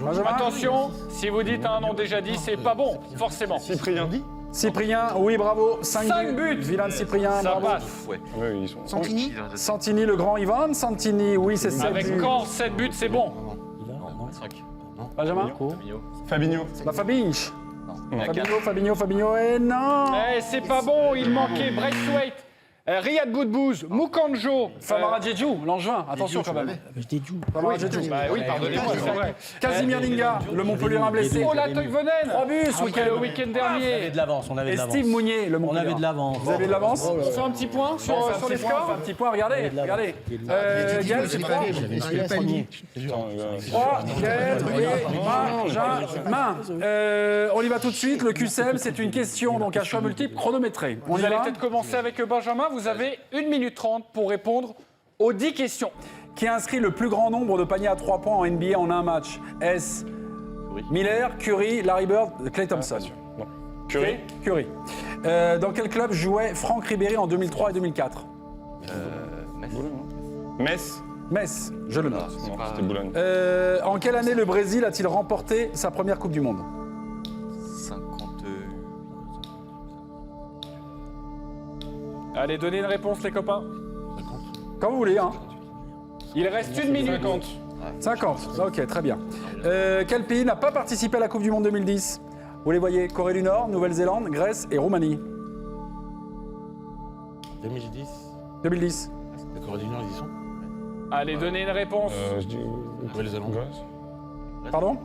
Benjamin. Attention, si vous dites un nom déjà dit, c'est pas bon, forcément. Cyprien. Cyprien, oui, bravo. 5 5 buts. buts. Vilain de Cyprien, Ça bravo. passe. Ouais, ils sont. Santini. Santini, le grand Ivan. Santini, oui, c'est 7 Avec buts. Caen, 7 buts, c'est bon. Benjamin. Fabinho. La Fabinch. Fabinho, et non. Eh, c'est pas bon, il manquait Braithwaite, Riyad Boudbouz, Moukanjo. Famara Djedjou, l'Angevin, attention quand même. Famara Djedjou. Bah oui, pardonnez-moi, c'est vrai. Casimir Linga, le Montpellierin blessé. Oh, la Toivonen. 3 buts ce Le week-end. week-end on avait dernier. de l'avance, on avait Et de l'avance. Steve Mounier, le On Montpellierin. avait de l'avance. Vous avez de l'avance On fait un petit point On fait sur un les petit point, on fait un scores. petit point, regardez. Gaël, c'est 3. 3, Gaël et Benjamin. On y va tout de suite. Le QCM, c'est une question, donc à choix multiple, chronométré. On Vous y allez va. peut-être commencer avec Benjamin. Vous avez 1 minute 30 pour répondre aux 10 questions. Qui a inscrit le plus grand nombre de paniers à 3 points en NBA en un match? S. Miller, Curry, Larry Bird, Klay Thompson. Non. Curry. Curry. Dans quel club jouait Franck Ribéry en 2003 et 2004? Metz. Metz, je le note. Non, c'était Boulogne. En quelle année le Brésil a-t-il remporté sa première Coupe du Monde? 50. Allez, donnez une réponse, les copains. Quand vous voulez, hein. Il reste 1 minute. 50, ok, très bien. Quel pays n'a pas participé à la Coupe du Monde 2010 ? Vous les voyez, Corée du Nord, Nouvelle-Zélande, Grèce et Roumanie. 2010. 2010. La Corée du Nord, ils y sont. Allez, donnez une réponse. Je dis Nouvelle-Zélande. Pardon ?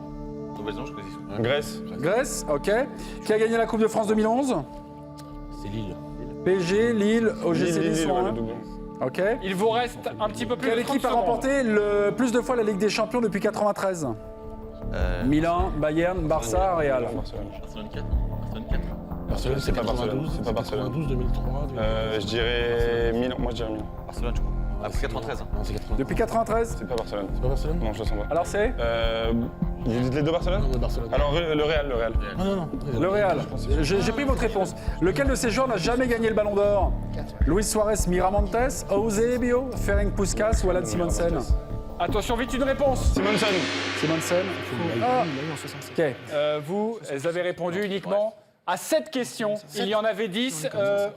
Nouvelle-Zélande, je connais ça. Grèce. Grèce, ok. Qui a gagné la Coupe de France 2011 ? C'est Lille. PSG, Lille, OGC Lille sont un. Ok. Il vous reste un petit peu plus Quelle de 30 équipe a secondes. remporté le plus de fois la Ligue des Champions depuis 93 ? Milan, Bayern, Barça, Real. Barcelone 4, non Barcelone 4. Barcelone, c'est pas Barcelone. C'est pas Barcelone. 92, 2003. Je dirais Milan. Moi, je dirais Milan. Barcelone, je crois. Après 93. Non, c'est 93. Depuis 93 C'est pas Barcelone. C'est pas Barcelone. Non, je le sens pas. Alors c'est Vous dites les deux Barcelone? Non, Barcelone. Alors, le Real, le Real. Non. Le Real. J'ai pris votre réponse. Lequel de ces joueurs n'a jamais gagné le Ballon d'Or ? Luis Suarez Miramontes, Eusebio, Ferenc Puskás ou Alan Simonsen ? Attention, vite une réponse. Simonsen. Ah. Ok. Vous avez répondu uniquement à 7 questions. Il y en avait 10.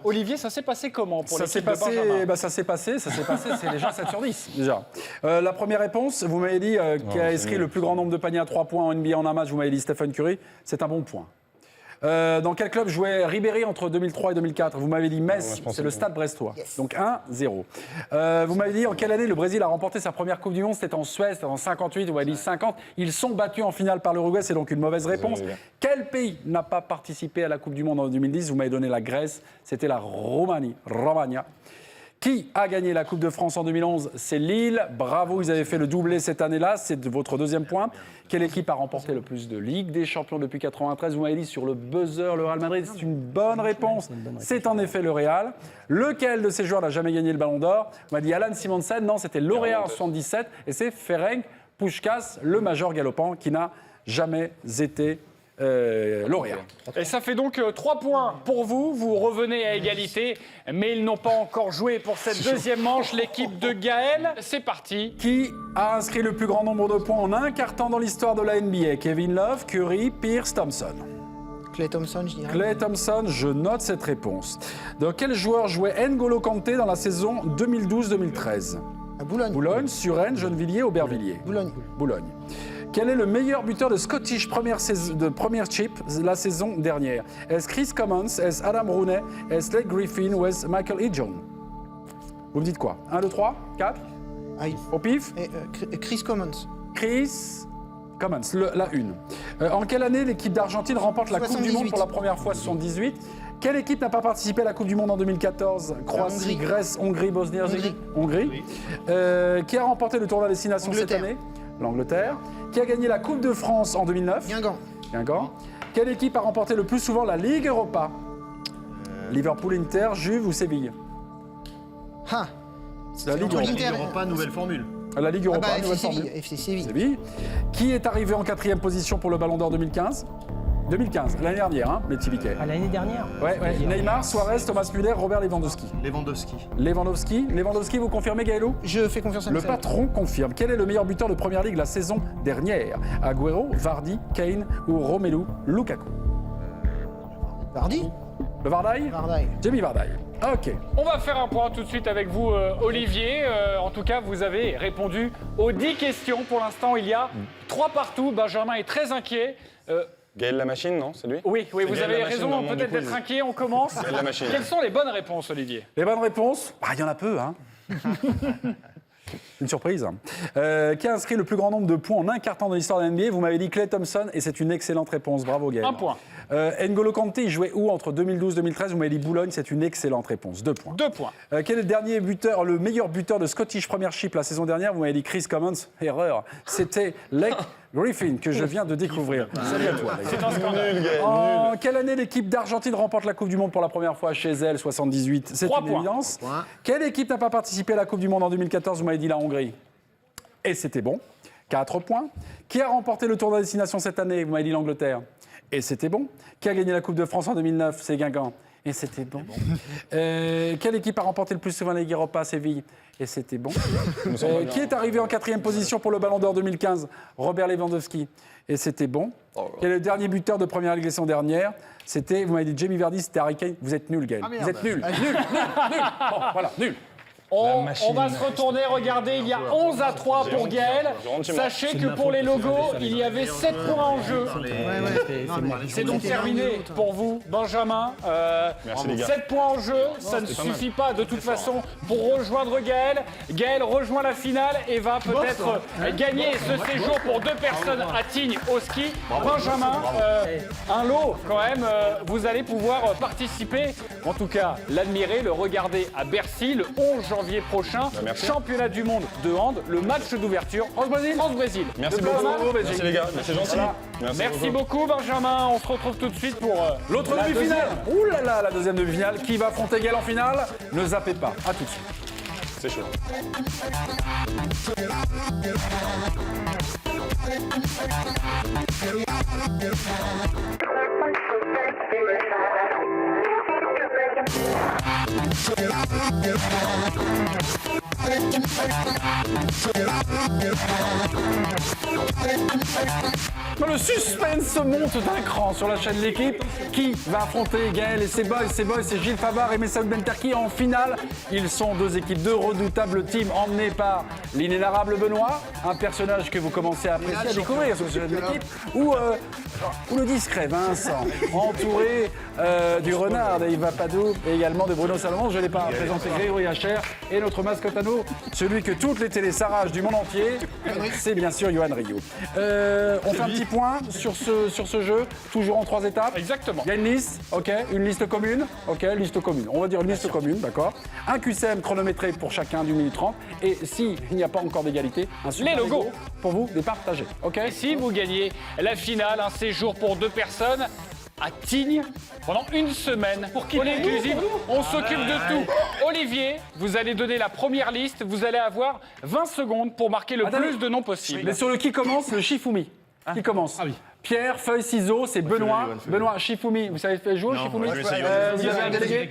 Olivier, ça s'est passé comment pour Ça s'est l'équipe de Benjamin ? passé, ça s'est passé, c'est déjà 7 sur 10, déjà. La première réponse, vous m'avez dit qui a inscrit le plus grand nombre de paniers à 3 points en NBA en un match, vous m'avez dit Stephen Curry, c'est un bon point. Dans quel club jouait Ribéry entre 2003 et 2004 ? Vous m'avez dit Metz, c'est le Stade brestois. Donc 1-0. Vous m'avez dit en quelle année le Brésil a remporté sa première Coupe du Monde ? C'était en Suède, c'était en 58, vous m'avez dit 50. Ils sont battus en finale par l'Uruguay, c'est donc une mauvaise réponse. Quel pays n'a pas participé à la Coupe du Monde en 2010 ? Vous m'avez donné la Grèce, c'était la Romania. Qui a gagné la Coupe de France en 2011 ? C'est Lille. Bravo, ils avaient fait le doublé cette année-là. C'est votre deuxième point. Quelle équipe a remporté le plus de Ligue des Champions depuis 93 ? Vous m'avez dit sur le buzzer, le Real Madrid. C'est une bonne réponse. C'est en effet le Real. Lequel de ces joueurs n'a jamais gagné le Ballon d'Or ? Vous m'avez dit Alan Simonsen. Non, c'était Lauréat en 77. Et c'est Ferenc Puskás, le major galopant, qui n'a jamais été lauréat. Et ça fait donc 3 points pour vous. Vous revenez à égalité, mais ils n'ont pas encore joué pour cette deuxième manche. L'équipe de Gaël, c'est parti. Qui a inscrit le plus grand nombre de points en un quart temps dans l'histoire de la NBA ? Kevin Love, Curry, Pierce, Thompson. Clay Thompson, je dirais. Clay Thompson, je note cette réponse. Dans quel joueur jouait N'Golo Kanté dans la saison 2012-2013 ? À Boulogne. Boulogne, Suresnes, Gennevilliers, Aubervilliers. Boulogne. Quel est le meilleur buteur de Scottish Premiership la saison dernière ? Est-ce Chris Commons ? Est-ce Adam Rooney ? Est-ce Blake Griffin ou est-ce Michael Ejon ? Vous me dites quoi ? 1, 2, 3, 4 ? Au pif ? Chris Commons. Chris Commons, la une. En quelle année l'équipe d'Argentine remporte la Coupe du Monde pour la première fois ? 78. Quelle équipe n'a pas participé à la Coupe du Monde en 2014 ? Croatie, Grèce, Hongrie, Bosnie-Herzégovine. Hongrie. Qui a remporté le tournoi Destination cette année ? L'Angleterre. Qui a gagné la Coupe de France en 2009 ? Guingamp. Quelle équipe a remporté le plus souvent la Ligue Europa ? Liverpool, Inter, Juve ou Séville ? La Ligue Europa, nouvelle formule. La Ligue Europa, FC nouvelle Séville, formule. FC Séville. Séville. Qui est arrivé en 4e position pour le Ballon d'Or 2015 ? 2015, l'année dernière, hein, les petits À l'année dernière ? Ouais. Neymar, Suarez, Thomas Müller, Robert Lewandowski. Lewandowski, vous confirmez, Gaëlou ? Je fais confiance à Le Marcel. patron confirme. Quel est le meilleur buteur de Première Ligue la saison dernière ? Agüero, Vardy, Kane ou Romelu Lukaku ? Vardy ? Le Vardaï ? Jamie Vardaï. Ok. On va faire un point tout de suite avec vous, Olivier. En tout cas, vous avez répondu aux 10 questions. Pour l'instant, il y a 3 partout. Benjamin est très inquiet. Gaël la machine, non? C'est lui? Oui, C'est vous Gaël avez la machine raison dans le monde peut-être du quiz. d'être inquiet. On commence. Gaël la machine. Quelles sont les bonnes réponses, Olivier? Les bonnes réponses ? Il y en a peu, hein. Une surprise. Qui a inscrit le plus grand nombre de points en un quart temps de l'histoire de la NBA ? Vous m'avez dit Clay Thompson et c'est une excellente réponse. Bravo Gaël. 1 point. N'Golo Kanté, il jouait où entre 2012-2013 ? Vous m'avez dit Boulogne, c'est une excellente réponse. 2 points. 2 points. Quel est le dernier buteur, le meilleur buteur de Scottish Premiership la saison dernière ? Vous m'avez dit Chris Commons. Erreur. C'était Blake Griffin que je viens de découvrir. Salut à toi. C'est un scandale. En quelle année l'équipe d'Argentine remporte la Coupe du Monde pour la première fois chez elle ? 78. C'est 3 une points. évidence. Quelle équipe n'a pas participé à la Coupe du Monde en 2014 ? Vous m'avez dit la Hongrie. Et c'était bon. 4 points. Qui a remporté le tournoi Destination cette année ? Vous m'avez dit l'Angleterre. Et c'était bon. Qui a gagné la Coupe de France en 2009 ? C'est Guingamp. Et c'était bon. Quelle équipe a remporté le plus souvent la Ligue Europa ? Séville. Et c'était bon. Qui est arrivé en 4e position pour le Ballon d'Or 2015 ? Robert Lewandowski. Et c'était bon. Quel est le dernier buteur de Première Ligue la saison dernière ? C'était, vous m'avez dit Jamie Vardy, c'était Harry Kane. Vous êtes nul, Gaël. Vous êtes nul. Nul. Bon, voilà, nul. On va se retourner, regardez, il y a 11-3 pour Gaël. Sachez que pour les logos, il y avait 7 points en jeu. C'est donc terminé pour vous, Benjamin. Merci, les gars. 7 points en jeu, ça ne suffit pas de toute façon pour rejoindre Gaël. Gaël rejoint la finale et va peut-être gagner ce séjour pour 2 personnes à Tignes au ski. Benjamin, un lot quand même, vous allez pouvoir participer, en tout cas l'admirer, le regarder à Bercy le 11 janvier prochain, championnat du monde de hand, le match d'ouverture France-Brésil. Merci beaucoup. Merci les gars, c'est gentil. Voilà. Merci beaucoup Benjamin, on se retrouve tout de suite pour L'autre demi-finale. Ouh là là, la deuxième demi-finale. Qui va affronter Gaël en finale? Ne zappez pas. À tout de suite. C'est chaud. Le suspense monte d'un cran sur la chaîne de l'équipe. Qui va affronter Gaël et ses boys? C'est Gilles Favard et Messaoud Benterki en finale. Ils sont 2 équipes, 2 redoutables teams emmenés par l'inénarrable Benoît, un personnage que vous commencez à apprécier, à découvrir sur cette équipe, ou le discret Vincent, entouré du renard d'Yves Padoue et également de Bruno Salomon. Je ne l'ai pas présenté, Grégory Hacher, et notre mascotte à nous, celui que toutes les télés s'arrachent du monde entier, c'est bien sûr Yohan Rioux. On fait un petit point sur ce jeu, toujours en 3 étapes. Exactement. Il y a une liste, ok, une liste commune, ok, liste commune. On va dire une liste commune, d'accord. Un QCM chronométré pour chacun d'une minute 30. Et s'il n'y a pas encore d'égalité, un super logos pour vous départager, ok. Et si vous gagnez la finale, un séjour pour 2 personnes à Tignes pendant une semaine. Pour qui inclusive, on s'occupe de tout. Olivier, vous allez donner la première liste. Vous allez avoir 20 secondes pour marquer le plus de noms possible. Mais sur le qui commence, le Shifumi. Qui commence? Pierre, feuille, ciseaux, c'est Benoît. Benoît, Shifumi. Vous savez faire jouer, Shifumi? Vous avez un délégué?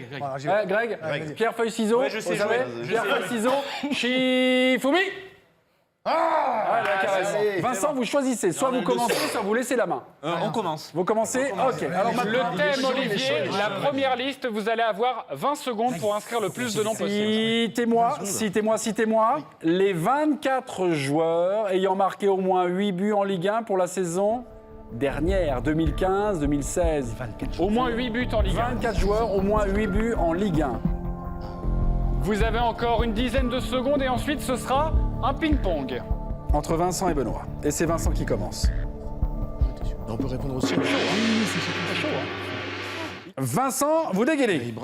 Greg. Pierre, feuille, ciseaux. Ouais, je sais jouer. Pierre, feuille, ciseaux. Shifumi. Vincent, vous choisissez. Soit vous commencez, soit vous laissez la main. On commence. Vous commencez? Ok. Alors maintenant, le thème, Olivier, la première liste, vous allez avoir 20 secondes pour inscrire le plus de noms possible. Citez-moi les 24 joueurs ayant marqué au moins 8 buts en Ligue 1 pour la saison dernière, 2015-2016. Au moins 8 buts en Ligue 1. 24 joueurs, au moins 8 buts en Ligue 1. Vous avez encore une dizaine de secondes et ensuite ce sera un ping-pong. Entre Vincent et Benoît. Et c'est Vincent qui commence. On peut répondre aussi. Vincent, vous dégainez.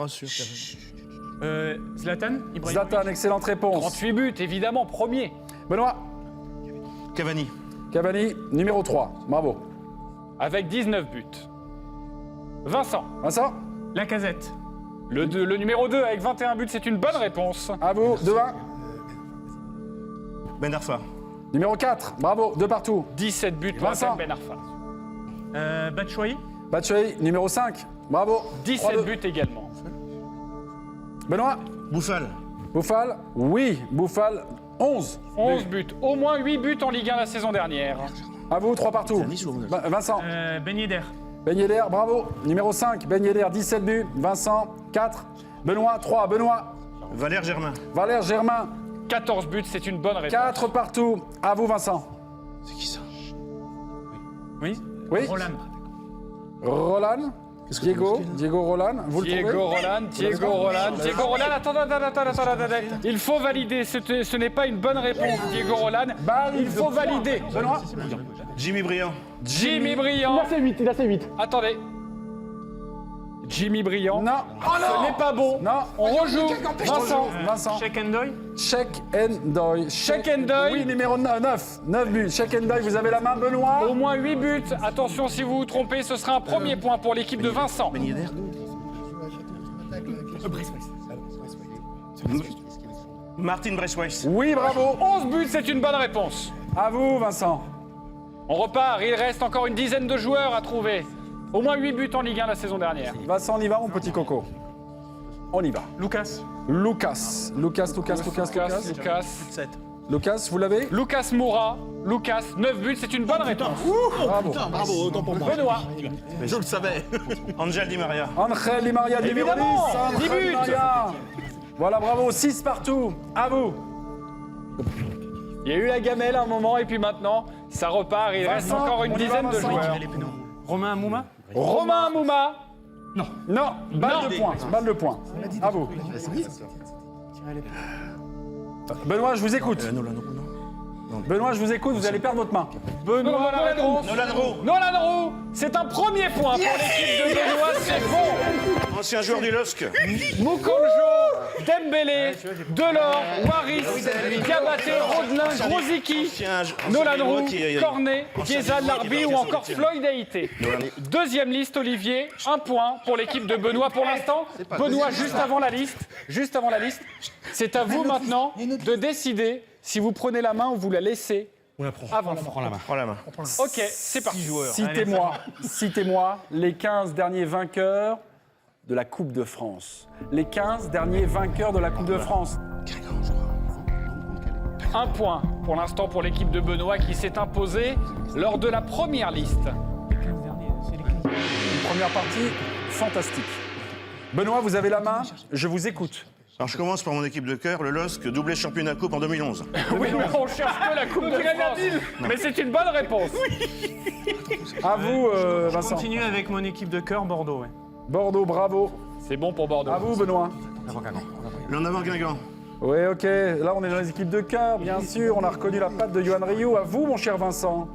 Zlatan Zlatan, excellente réponse. 38 buts, évidemment, premier. Benoît. Cavani. Cavani, numéro 3. Bravo. Avec 19 buts. Vincent. Vincent. Lacazette. Le numéro 2 avec 21 buts, c'est une bonne réponse. À vous, 2-1. Ben Arfa. Numéro 4, bravo, 2 partout. 17 buts, Vincent. Ben Arfa. Batshuayi. Batshuayi, numéro 5, bravo. 17 3-2. buts également. Benoît. Bouffal. Bouffal, oui, Bouffal, 11. 11 buts. Au moins 8 buts en Ligue 1 la saison dernière. À vous, 3 partout. Vincent. Ben Yedder. Ben Yedder, bravo. Numéro 5, Ben Yedder, 17 buts. Vincent, 4. Benoît, 3. Benoît. Valère Germain. Valère Germain. 14 buts, c'est une bonne réponse. 4 partout. À vous, Vincent. C'est qui ça? Oui. Oui. Roland. Diego Roland. Vous le trouvez? Diego Roland. Attendez. Il faut valider. Ce n'est pas une bonne réponse, Diego Roland. Il faut valider. Benoît. Jimmy Briand. Jimmy Briand. Il a fait 8. Attendez. Jimmy Briand. Non. Ce n'est pas bon. Non. On rejoue. Vincent. Check and Doy. Check and Doy. Oui, numéro 9. 9 buts. Check and Doy, vous avez la main, Benoît. Au moins 8 buts. Attention, si vous vous trompez, ce sera un premier point pour l'équipe de Vincent. Ben Yedder. Martin Bressweiss. Oui, bravo. 11 buts, c'est une bonne réponse. À vous, Vincent. On repart. Il reste encore une dizaine de joueurs à trouver. Au moins 8 buts en Ligue 1 la saison dernière. Vincent, on y va, mon petit coco. On y va. Lucas. Lucas, vous l'avez? Lucas Moura. Lucas, 9 buts, c'est une bonne réponse. Bravo. Bravo, autant pour moi. Benoît. Je le savais. Angel Di Maria. Angel Di Maria, numéro 10. Évidemment, 10 Angel Di buts. Maria. Voilà, bravo, 6 partout. À vous. Il y a eu la gamelle à un moment et puis maintenant, ça repart. Il reste Vincent, encore une on y va, dizaine de Vincent. joueurs. Romain Mouma. Romain Mouma. Non, balle de poing. Balle de poing. À vous. Benoît, je vous écoute. Benoît, je vous écoute, vous allez perdre votre main. Benoît, la réponse. Nolan Roux. C'est un premier point pour l'équipe de Benoît, c'est bon. Ancien joueur du LOSC. Mukonjo, Dembélé, Delors, Waris, Diabaté, Rodelin, Grosicki, Nolan Roux, Cornet, Chiesa, Larbi ou encore Floyd Haïté. Deuxième liste, Olivier, un point pour l'équipe de Benoît pour l'instant. Benoît, juste avant la liste, c'est à vous maintenant de décider si vous prenez la main ou vous la laissez. On la prend. Prends la main. Ok, c'est parti. Citez-moi les 15 derniers vainqueurs de la Coupe de France. Les 15 derniers vainqueurs de la Coupe de France. Un point pour l'instant pour l'équipe de Benoît qui s'est imposée lors de la première liste. Une première partie fantastique. Benoît, vous avez la main, je vous écoute. Alors je commence par mon équipe de cœur, le LOSC, doublé championnat coupe en 2011. Oui, on cherche que la Coupe de France. Mais c'est une bonne réponse. À vous, Vincent. Continue avec mon équipe de cœur, Bordeaux. Bordeaux, bravo. C'est bon pour Bordeaux. À vous, Benoît. Le Navarre Guingamp. Oui, ok. Là, on est dans les équipes de cœur, bien sûr. On a reconnu la patte de Yohan Ryu. À vous, mon cher Vincent.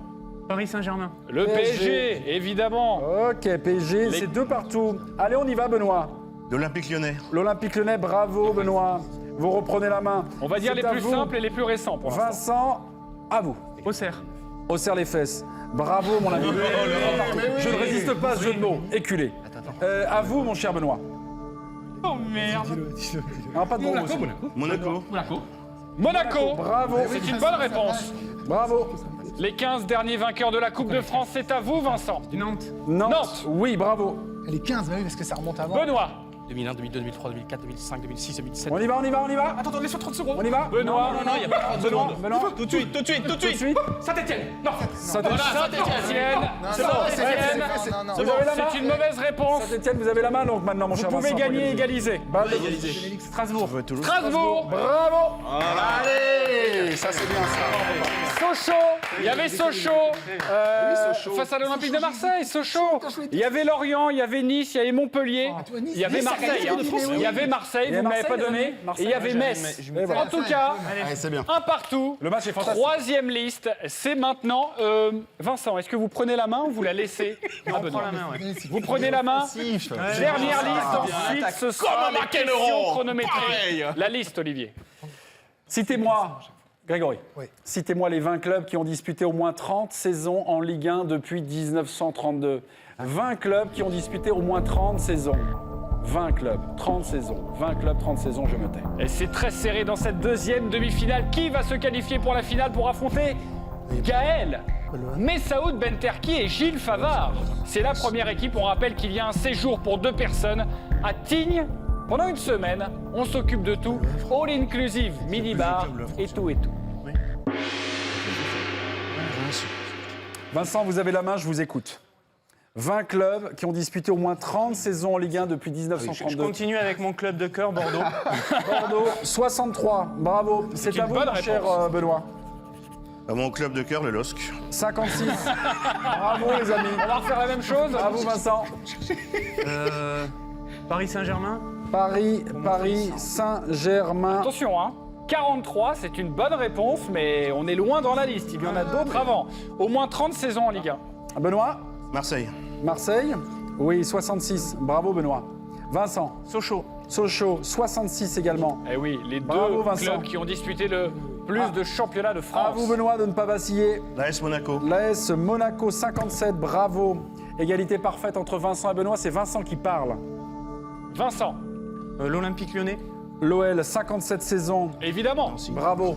Paris Saint-Germain. Le PSG, évidemment. Ok, PSG, c'est 2 partout. Allez, on y va, Benoît. L'Olympique Lyonnais. L'Olympique Lyonnais, bravo, Benoît. Vous reprenez la main. On va dire C'est les à plus vous. simples et les plus récents pour l'instant. Vincent, à vous. Auxerre. Serre les fesses. Bravo, mon ami. Je ne résiste pas à ce jeu de mots. Éculé. À vous, mon cher Benoît. Oh merde. Non, pas de gros mots. Monaco. Monaco. Bravo. C'est une bonne réponse. Bravo. Les 15 derniers vainqueurs de la Coupe de France, c'est à vous, Vincent. Nantes. Nantes. Oui, bravo. Elle est 15, bah oui, parce que ça remonte avant. Benoît. 2001, 2002, 2003, 2004, 2005, 2006, 2007. On y va. Attends, laisse-moi 30 secondes. On y va. Benoît. Non, il n'y a pas 30 Benoît. secondes. Benoît. Tout de suite. Tout de suite. Saint-Etienne. Non. Saint-Etienne. C'est bon, Vous avez la main. C'est une mauvaise réponse. Saint-Etienne, vous avez la main donc maintenant, mon cher Vous pouvez Vincent. gagner et égaliser. Balle de- Strasbourg. Strasbourg. Bravo. Allez, ça c'est bien ça. Sochaux, il y avait Sochaux face à l'Olympique de Marseille, Sochaux. Il y avait Lorient, il y avait Nice, il y avait Montpellier, il y avait Marseille. hein. Il y avait Marseille, vous ne m'avez pas donné, et il y avait Metz. En tout cas, Allez, c'est bien. un partout. Le match est fantastique. Troisième liste, c'est maintenant. Vincent, est-ce que vous prenez la main ou vous la laissez à Benoît ? Vous prenez la main. Dernière liste, ensuite ce sera les questions chronométriques. La liste, Olivier. Citez-moi, Grégory, Oui. citez-moi les 20 clubs qui ont disputé au moins 30 saisons en Ligue 1 depuis 1932. 20 clubs qui ont disputé au moins 30 saisons. 20 clubs, 30 saisons. 20 clubs, 30 saisons, je me tais. Et c'est très serré dans cette deuxième demi-finale. Qui va se qualifier pour la finale pour affronter Gaël, Messaoud Benterki et Gilles Favard? C'est la première équipe. On rappelle qu'il y a un séjour pour 2 personnes à Tignes. Pendant une semaine, on s'occupe de tout. All inclusive, minibar et tout et tout. Vincent, vous avez la main, je vous écoute. 20 clubs qui ont disputé au moins 30 saisons en Ligue 1 depuis Je 1932. continue avec mon club de cœur, Bordeaux. Bordeaux, 63. Bravo. C'est à une vous, bonne mon cher réponse. Benoît. Mon club de cœur, le LOSC. 56. Bravo, les amis. On va refaire la même chose. À vous, Vincent. Paris Saint-Germain. Paris, Saint-Germain. Attention, hein. 43, c'est une bonne réponse, mais on est loin dans la liste. Il y en a d'autres avant. Au moins 30 saisons en Ligue 1. Benoît, Marseille. Marseille. Oui, 66. Bravo, Benoît. Vincent, Sochaux. 66 également. Eh oui, les Bravo, deux Vincent. clubs qui ont disputé le plus de championnats de À France. vous, Benoît, de ne pas vaciller. L'AS Monaco. L'AS Monaco, 57. Bravo. Égalité parfaite entre Vincent et Benoît. C'est Vincent qui parle. Vincent, L'Olympique Lyonnais. L'OL, 57 saisons. évidemment. Bravo.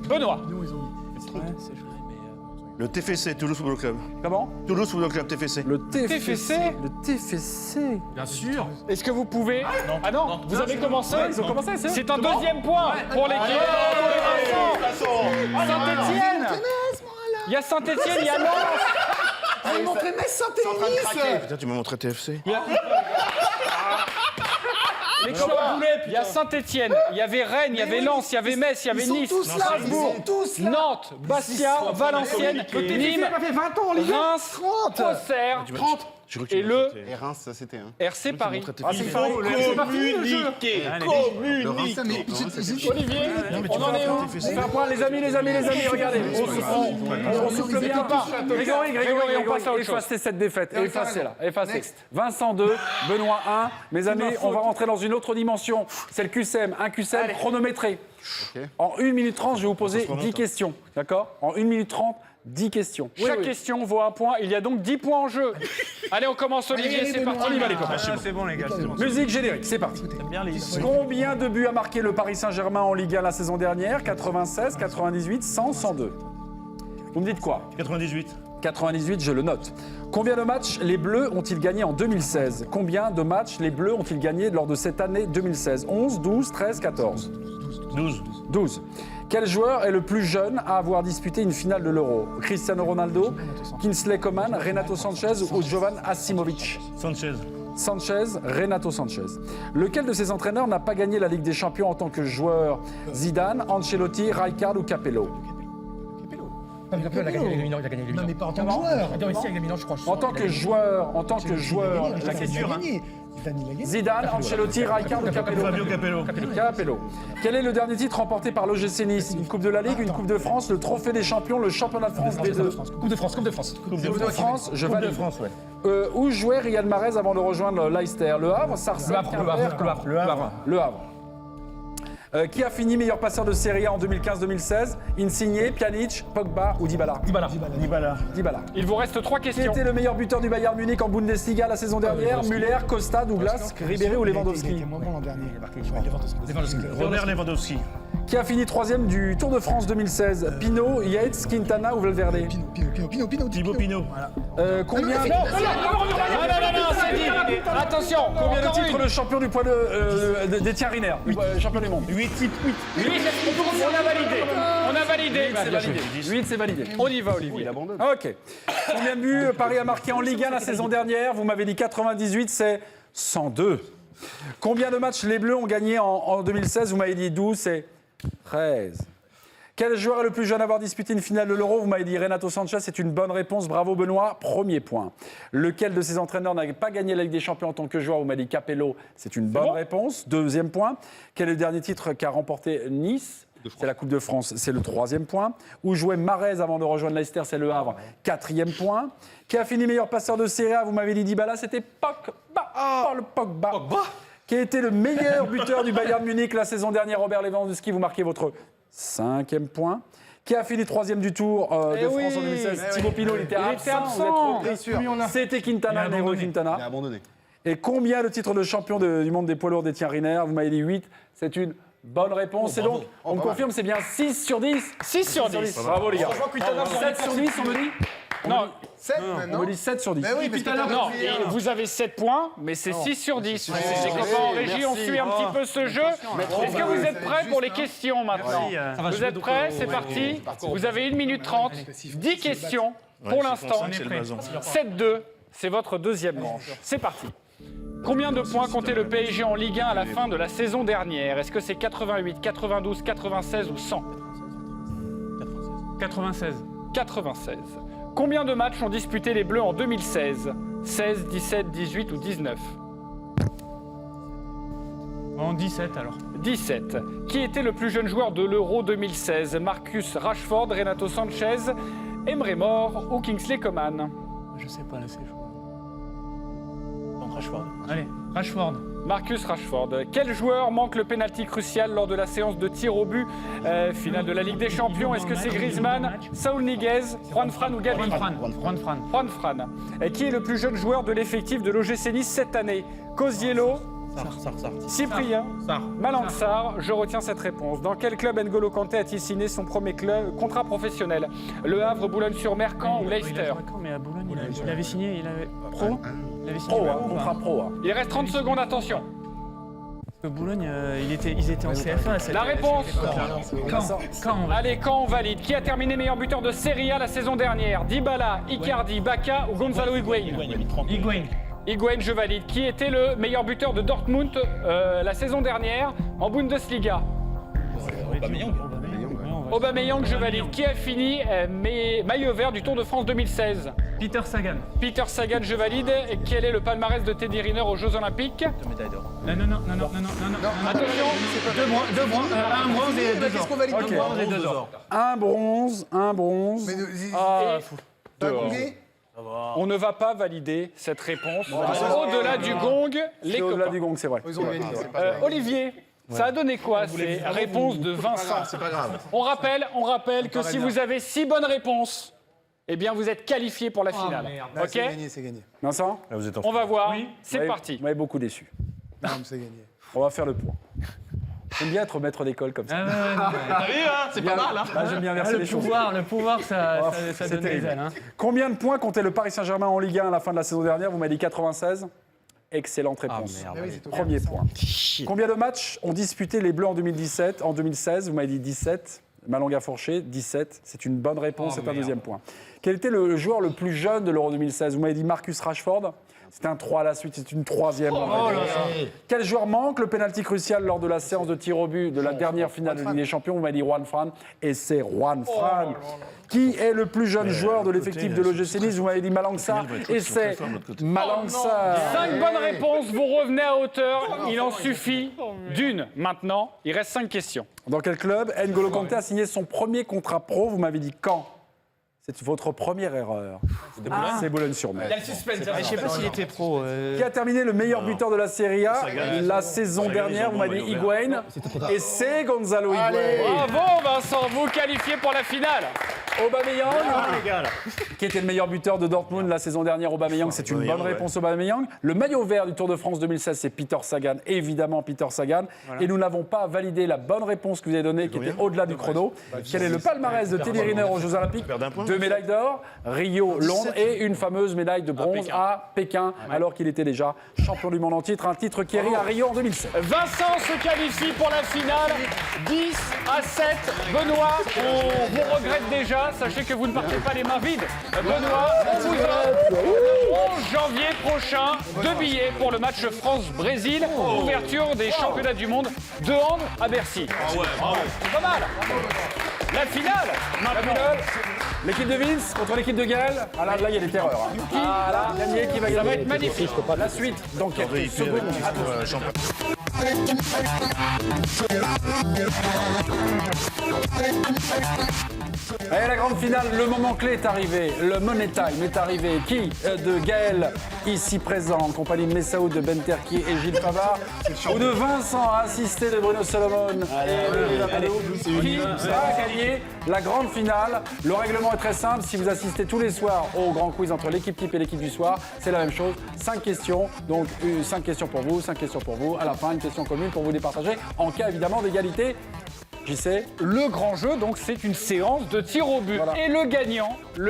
Benoît, Le TFC, Toulouse Football Club. Comment? Toulouse Football Club, TFC. Le TFC. TFC. Le TFC. Bien sûr. est-ce que vous pouvez... Ah non, vous avez commencé. Ils ont commencé, c'est C'est un deuxième point pour l'équipe. Saint-Étienne. Il y a Saint-Étienne, il y a Lens. Ils m'ont fait Metz Saint-Denis. Putain, tu m'as montré TFC. les clubs. Il y a Saint-Etienne, il y avait Rennes, il y avait Lens, il y avait Metz, il y avait Nice, Strasbourg, Nantes, Bastia, Valenciennes, Nîmes, Reims, Auxerre, et le Et Reims, ça c'était un. RC Paris. Il faut communiquer. Olivier, on en est où? On fait un point, les amis, regardez. On souffle bien pas. Grégory, on passe à autre chose. effacez cette défaite. Effacez-la. Effacez. Vincent 2, Benoît 1. Mes amis, on va rentrer dans une autre dimension. C'est le QCM. Un QCM chronométré. En 1 minute 30, je vais vous poser 10 questions. D'accord? En 1 minute 30, 10 questions. Chaque question vaut un point. Il y a donc 10 points en jeu. Allez, on commence, Olivier. C'est parti. On y va, les copains. C'est bon, les gars. C'est bon. Musique générique, c'est parti. Combien de buts a marqué le Paris Saint-Germain en Ligue 1 la saison dernière? 96, 98, 100, 102. Vous me dites quoi? 98. 98, je le note. Combien de matchs les Bleus ont-ils gagné en 2016? Combien de matchs les Bleus ont-ils gagné lors de cette année 2016? 11, 12, 13, 14. 12. Quel joueur est le plus jeune à avoir disputé une finale de l'Euro? Cristiano Ronaldo, Kingsley Coman, Renato Sanchez ou Jovan Asimovic? Sanchez, Renato Sanchez. Lequel de ces entraîneurs n'a pas gagné la Ligue des Champions en tant que joueur? Zidane, Ancelotti, Rijkaard ou Capello? Capello, il a gagné les Milan, il a gagné les Milan. Non, mais pas en tant que joueur. Attends, ici, il a Milan, je crois. En tant que joueur, la question. Zidane, Ancelotti, Rijkaard ou Capello? Capello. Quel est le dernier titre remporté par l'OGC Nice? Une Coupe de la Ligue, une Coupe de France, le Trophée des Champions, le Championnat de France D2? Coupe de France. Coupe de France, je valide. Où jouait Riyad Mahrez avant de rejoindre Leicester? Le Havre, Sarcelles, Le Havre. Qui a fini meilleur passeur de Serie A en 2015-2016? Insigne, Pjanic, Pogba ou Dybala? Dybala. Il vous reste 3 Qui questions. était le meilleur buteur du Bayern Munich en Bundesliga la saison dernière? Müller, Costa, Douglas, Ribéry ou Lewandowski? Robert Lewandowski. Qui a fini 3e du Tour de France 2016? Pinot, Yates, Quintana ou Valverde? Thibaut Pinot. Combien Non, c'est dit. Attention, Combien de titres le champion du poids d'Étienne Riner? Champion du monde. 8, on a validé. 8, c'est validé. On y va, Olivier. Ok. Combien de buts Paris a marqué en Ligue 1 la saison dernière? Vous m'avez dit 98, c'est 102. Combien de matchs les Bleus ont gagné en 2016? Vous m'avez dit 12, c'est 13. Quel joueur est le plus jeune à avoir disputé une finale de l'Euro? Vous m'avez dit Renato Sanchez, c'est une bonne réponse. Bravo Benoît, premier point. Lequel de ces entraîneurs n'a pas gagné la Ligue des Champions en tant que joueur? Vous m'avez dit Capello, c'est une bonne réponse. Deuxième point. Quel est le dernier titre qu'a remporté Nice? C'est la Coupe de France, c'est le troisième point. Où jouait Mahrez avant de rejoindre Leicester? C'est le Havre, quatrième point. Qui a fini meilleur passeur de Serie A? Vous m'avez dit Dybala, c'était Paul Pogba. Qui a été le meilleur buteur du Bayern Munich la saison dernière? Robert Lewandowski, vous marquez votre 5e point. Qui a fini 3e du Tour de France en 2016? Thibaut Pinot, il était absent. C'était Quintana, Nairo Quintana. Il a abandonné. Et combien le titre de champion du monde des poids lourds d'Étienne Riner? Vous m'avez dit 8. C'est une bonne réponse. Et donc, on me confirme, c'est bien 6 sur 10. 6 sur 10. Bravo les gars. 7 sur 10, on me dit? Non, 7 On maintenant. me dit 7 sur 10. Mais oui, parce que non, et vous avez 7 points, mais c'est 6 sur 10. Les copains en régie, on suit un petit peu ce jeu. Est-ce que vous êtes prêts pour les questions maintenant? Vous êtes prêts? C'est parti. Vous avez 1 minute 30, 10 questions pour l'instant. 7-2, c'est votre deuxième manche. C'est parti. Combien de points comptait le PSG en Ligue 1 à la fin de la saison dernière? Est-ce que c'est 88, 92, 96 ou 100? 96. 96. Combien de matchs ont disputé les Bleus en 2016? 16, 17, 18 ou 19? En 17 alors. 17. Qui était le plus jeune joueur de l'Euro 2016? Marcus Rashford, Renato Sanchez, Emre Mor ou Kingsley Coman? Je sais pas, laissez jouer. Donc Rashford. Allez, Rashford. Marcus Rashford. Quel joueur manque le pénalty crucial lors de la séance de tir au but finale de la Ligue des Champions? Est-ce que c'est Griezmann, Saúl Ñíguez, Juan Fran ou Gavi? Juan Fran. Et qui est le plus jeune joueur de l'effectif de l'OGC Nice cette année? Koziello, Cyprien, Malang Sarr. Je retiens cette réponse. Dans quel club N'Golo Kanté a-t-il signé son premier contrat professionnel? Le Havre, Boulogne-sur-Mer, Caen ou Leicester? Mais à Boulogne, il avait signé, il avait pro. Il avait signé Contrat pro. Il reste 30 secondes, attention. Parce que Boulogne, ils étaient en CFA. La réponse? Quand Allez, quand on valide? Qui a terminé meilleur buteur de Serie A la saison dernière? Dybala, Icardi, Bacca ou Gonzalo Higuaín? Higuaín, je valide. Qui était le meilleur buteur de Dortmund la saison dernière en Bundesliga? Aubameyang, je valide. Qui a fini maillot vert du Tour de France 2016? Peter Sagan. Peter Sagan, je valide. Et quel est le palmarès de Teddy Riner aux Jeux Olympiques? Non. Attention, Un bronze et 2 Qu'est-ce or. qu'on valide? Ok. Un bronze et 2 or. Un bronze. Mais Dehors. gongé. on ne va pas valider cette réponse. Au-delà du gong, les C'est au-delà copains. du gong, c'est vrai. Ils ont gagné, c'est pas Olivier, ça a donné quoi ces réponses de Vincent? C'est pas grave. On rappelle que si vous avez 6 bonnes réponses, eh bien vous êtes qualifié pour la finale. Non, Ok? c'est gagné, c'est gagné. Vincent, On va voir. vous C'est m'avez- parti. Vous m'avez beaucoup déçu. Non, mais c'est gagné. On va faire le point. J'aime bien être maître d'école comme ça. T'as vu, hein? C'est pas mal, hein? Là, j'aime bien verser les choses. Le pouvoir, ça C'est donne des terrible. ailes, hein. Combien de points comptait le Paris Saint-Germain en Ligue 1 à la fin de la saison dernière? Vous m'avez dit 96. Excellente réponse. Mais oui, c'est tout. Premier point. Combien de matchs ont disputé les Bleus en 2017? En 2016, vous m'avez dit 17. Ma langue a fourché, 17. C'est une bonne réponse, c'est un deuxième point. Quel était le joueur le plus jeune de l'Euro 2016? Vous m'avez dit Marcus Rashford. C'était un 3 à la suite, c'est une troisième bonne réponse. Quel joueur manque le pénalty crucial lors de la séance de tir au but de la dernière finale de Ligue des Champions? Vous m'avez dit Juan Fran, et c'est Juan Fran. Qui est le plus jeune joueur de l'effectif de l'OGC Nice? Vous m'avez dit Malang Sarr, et c'est Malang Sarr. 5 bonnes réponses, vous revenez à hauteur. Il en suffit d'une maintenant. Il reste 5 questions. Dans quel club N'Golo Kanté a signé son premier contrat pro? Vous m'avez dit quand? C'est votre première erreur. C'est Boulogne-sur-Mer. Je sais pas s'il était pro. Qui a terminé le meilleur buteur de la Serie A la saison dernière? Vous m'avez dit Higuaín. Et c'est Gonzalo Higuaín. Bravo Vincent, vous qualifiez pour la finale. Aubameyang, qui était le meilleur buteur de Dortmund la saison dernière. Aubameyang, c'est une bonne réponse. Aubameyang. Le maillot vert du Tour de France 2016, c'est Peter Sagan. Évidemment, Peter Sagan. Et nous n'avons pas validé la bonne réponse que vous avez donnée, qui était au-delà du chrono. Quel est le palmarès de Teddy Riner aux Jeux Olympiques? 2 médailles d'or, Rio, Londres, et une fameuse médaille de bronze à Pékin, alors qu'il était déjà champion du monde en titre. Un titre qui est à Rio en 2007. Vincent se qualifie pour la finale. 10 à 7. Benoît, on vous regrette déjà. Sachez que vous ne partez pas les mains vides. Benoît, on vous offre le 11 janvier prochain 2 billets pour le match France-Brésil. Ouverture des championnats du monde de hand à Bercy. C'est pas mal. La finale. La finale, l'équipe de Vince contre l'équipe de Gaël. Ah là, il y a des terreurs. Hein. Ah là, gagner qui va gagner. Ça va être magnifique. La suite dans quelques secondes. Et la grande finale, le moment clé est arrivé. Le money time est arrivé. Qui de Gaël, ici présent, en compagnie de Messaoud, de Ben Terki et Gilles Favard, ou de Vincent, assisté de Bruno Salomon et de Lavado, qui va gagner la grande finale. Le règlement est très simple. Si vous assistez tous les soirs au grand quiz entre l'équipe type et l'équipe du soir, c'est la même chose. 5 questions. Donc 5 questions pour vous, 5 questions pour vous. À la fin, une question commune pour vous départager. En cas évidemment d'égalité. J'y sais. Le grand jeu, donc, c'est une séance de tir au but. Voilà. Et le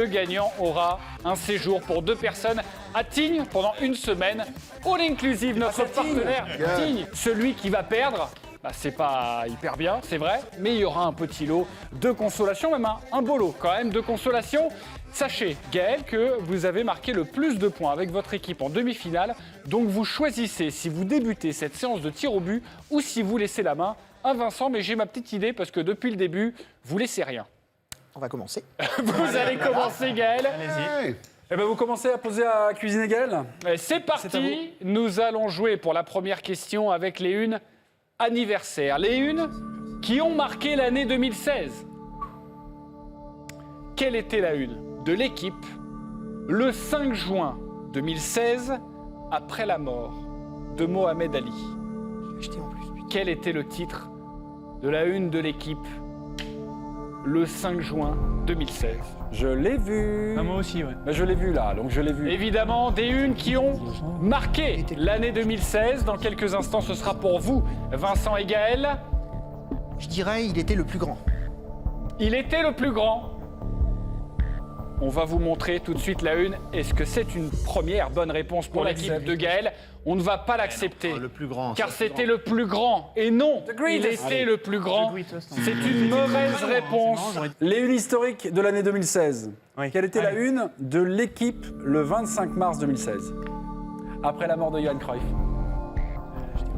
gagnant aura un séjour pour 2 personnes à Tignes pendant une semaine. All Inclusive, notre partenaire Tignes. Celui qui va perdre, bah, c'est pas hyper bien, c'est vrai, mais il y aura un petit lot de consolation, même un beau lot quand même de consolation. Sachez, Gaël, que vous avez marqué le plus de points avec votre équipe en demi-finale. Donc vous choisissez si vous débutez cette séance de tir au but ou si vous laissez la main à Vincent. Mais j'ai ma petite idée parce que depuis le début, vous laissez rien. On va commencer. Vous allez commencer, Gaël. Eh ben vous commencez à poser à cuisiner Gaël. C'est parti. Nous allons jouer pour la première question avec les unes anniversaires. Les unes qui ont marqué l'année 2016. Quelle était la une de l'équipe le 5 juin 2016 après la mort de Mohamed Ali? Quel était le titre de la une de l'équipe le 5 juin 2016? Je l'ai vu. Ah, moi aussi, ouais. Ben, je l'ai vu là, donc je l'ai vu. Évidemment, des unes qui ont marqué l'année 2016. Dans quelques instants, ce sera pour vous, Vincent et Gaël. Je dirais, il était le plus grand. Il était le plus grand. On va vous montrer tout de suite la une. Est-ce que c'est une première bonne réponse pour l'équipe de Gaël? On ne va pas l'accepter. Le plus grand. Car c'était le plus grand. Et non, il était le plus grand. C'est une mauvaise réponse. Les unes historiques de l'année 2016. Quelle était la une de l'équipe le 25 mars 2016? après la mort de Johan Cruyff?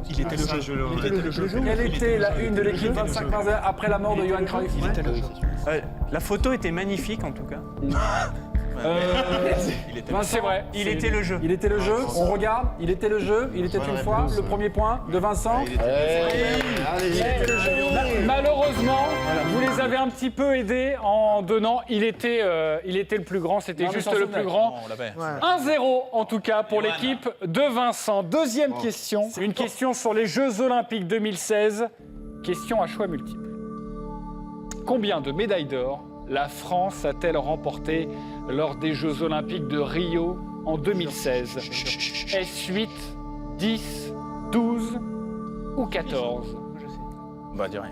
Il était le jeu. Il était le jeu. Quelle était la une de l'équipe 25 après la mort de Johan Cruyff? Il était le jeu. La photo était magnifique en tout cas. C'est vrai. Il était le jeu. Il était le jeu, on regarde, il était le jeu, il était une fois, le premier point de Vincent. Malheureusement, vous les avez un petit peu aidés en donnant. Il était le plus grand, c'était juste le plus grand. 1-0 en tout cas pour l'équipe de Vincent. Deuxième question, une question sur les Jeux Olympiques 2016. Question à choix multiple. Combien de médailles d'or la France a-t-elle remporté lors des Jeux Olympiques de Rio en 2016? Est-ce 8, 10, 12 ou 14? Bah, dis rien.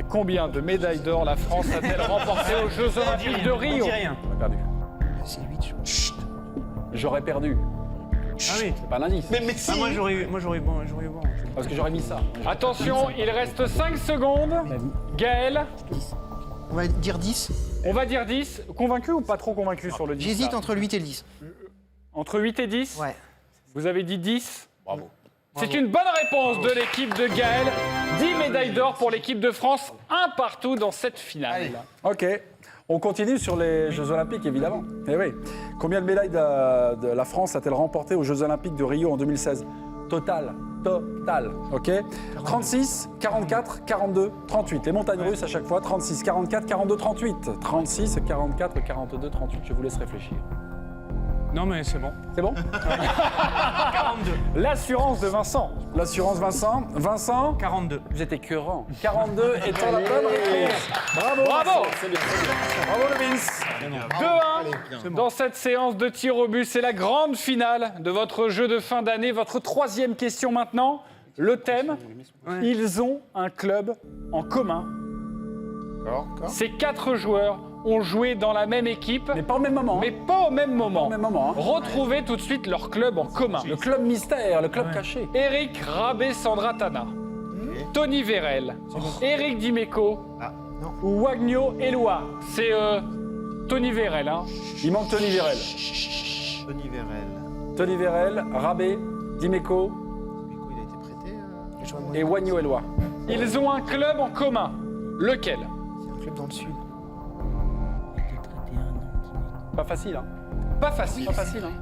Combien de médailles d'or la France a-t-elle remporté aux Jeux Olympiques de Rio? J'aurais perdu. C'est 8, je crois. J'aurais perdu. Ah oui. C'est pas un indice. Mais si. Moi j'aurais eu bon. Parce que j'aurais mis ça. Attention, il reste 5 secondes. Gaël, On va dire 10. on va dire 10. Convaincu ou pas trop convaincu sur le 10? J'hésite là entre le 8 et le 10. Entre 8 et 10? Ouais. Vous avez dit 10? Bravo. C'est une bonne réponse de l'équipe de Gaël. 10 médailles d'or pour l'équipe de France, un partout dans cette finale. Ok. On continue sur les Jeux Olympiques, évidemment. Eh oui. Combien de médailles de la France a-t-elle remporté aux Jeux Olympiques de Rio en 2016? Total. Ok. 36, 44, 42, 38. Les montagnes russes à chaque fois. 36, 44, 42, 38. 36, 44, 42, 38. Je vous laisse réfléchir. Non mais c'est bon. C'est bon? 42. L'assurance de Vincent. L'assurance Vincent. Vincent? 42. Vous êtes écœurant. 42 étant la bonne réponse. Bravo. Bravo. Bravo le Vince. 2-1 dans cette séance de tir au but. C'est la grande finale de votre jeu de fin d'année. Votre troisième question maintenant. Le thème, ils ont un club en commun. Ces 4 joueurs ont joué dans la même équipe. Mais pas au même moment. Mais pas au même moment. Pas au même moment. Retrouvez tout de suite leur club en commun. Le club mystère, le club caché. Eric Rabé Sandratana, Tony Vérel, Eric Dimeco ou Wagno Eloi. C'est Tony Vérel. Hein. Il manque Tony Vérel. Tony Vérel. Tony Vérel, Rabé, Dimeco Il a été prêté. et Wagno Eloi. Ils ont un club en commun. Lequel? C'est un club dans le sud. Pas facile, hein. Pas facile. Pas facile, hein.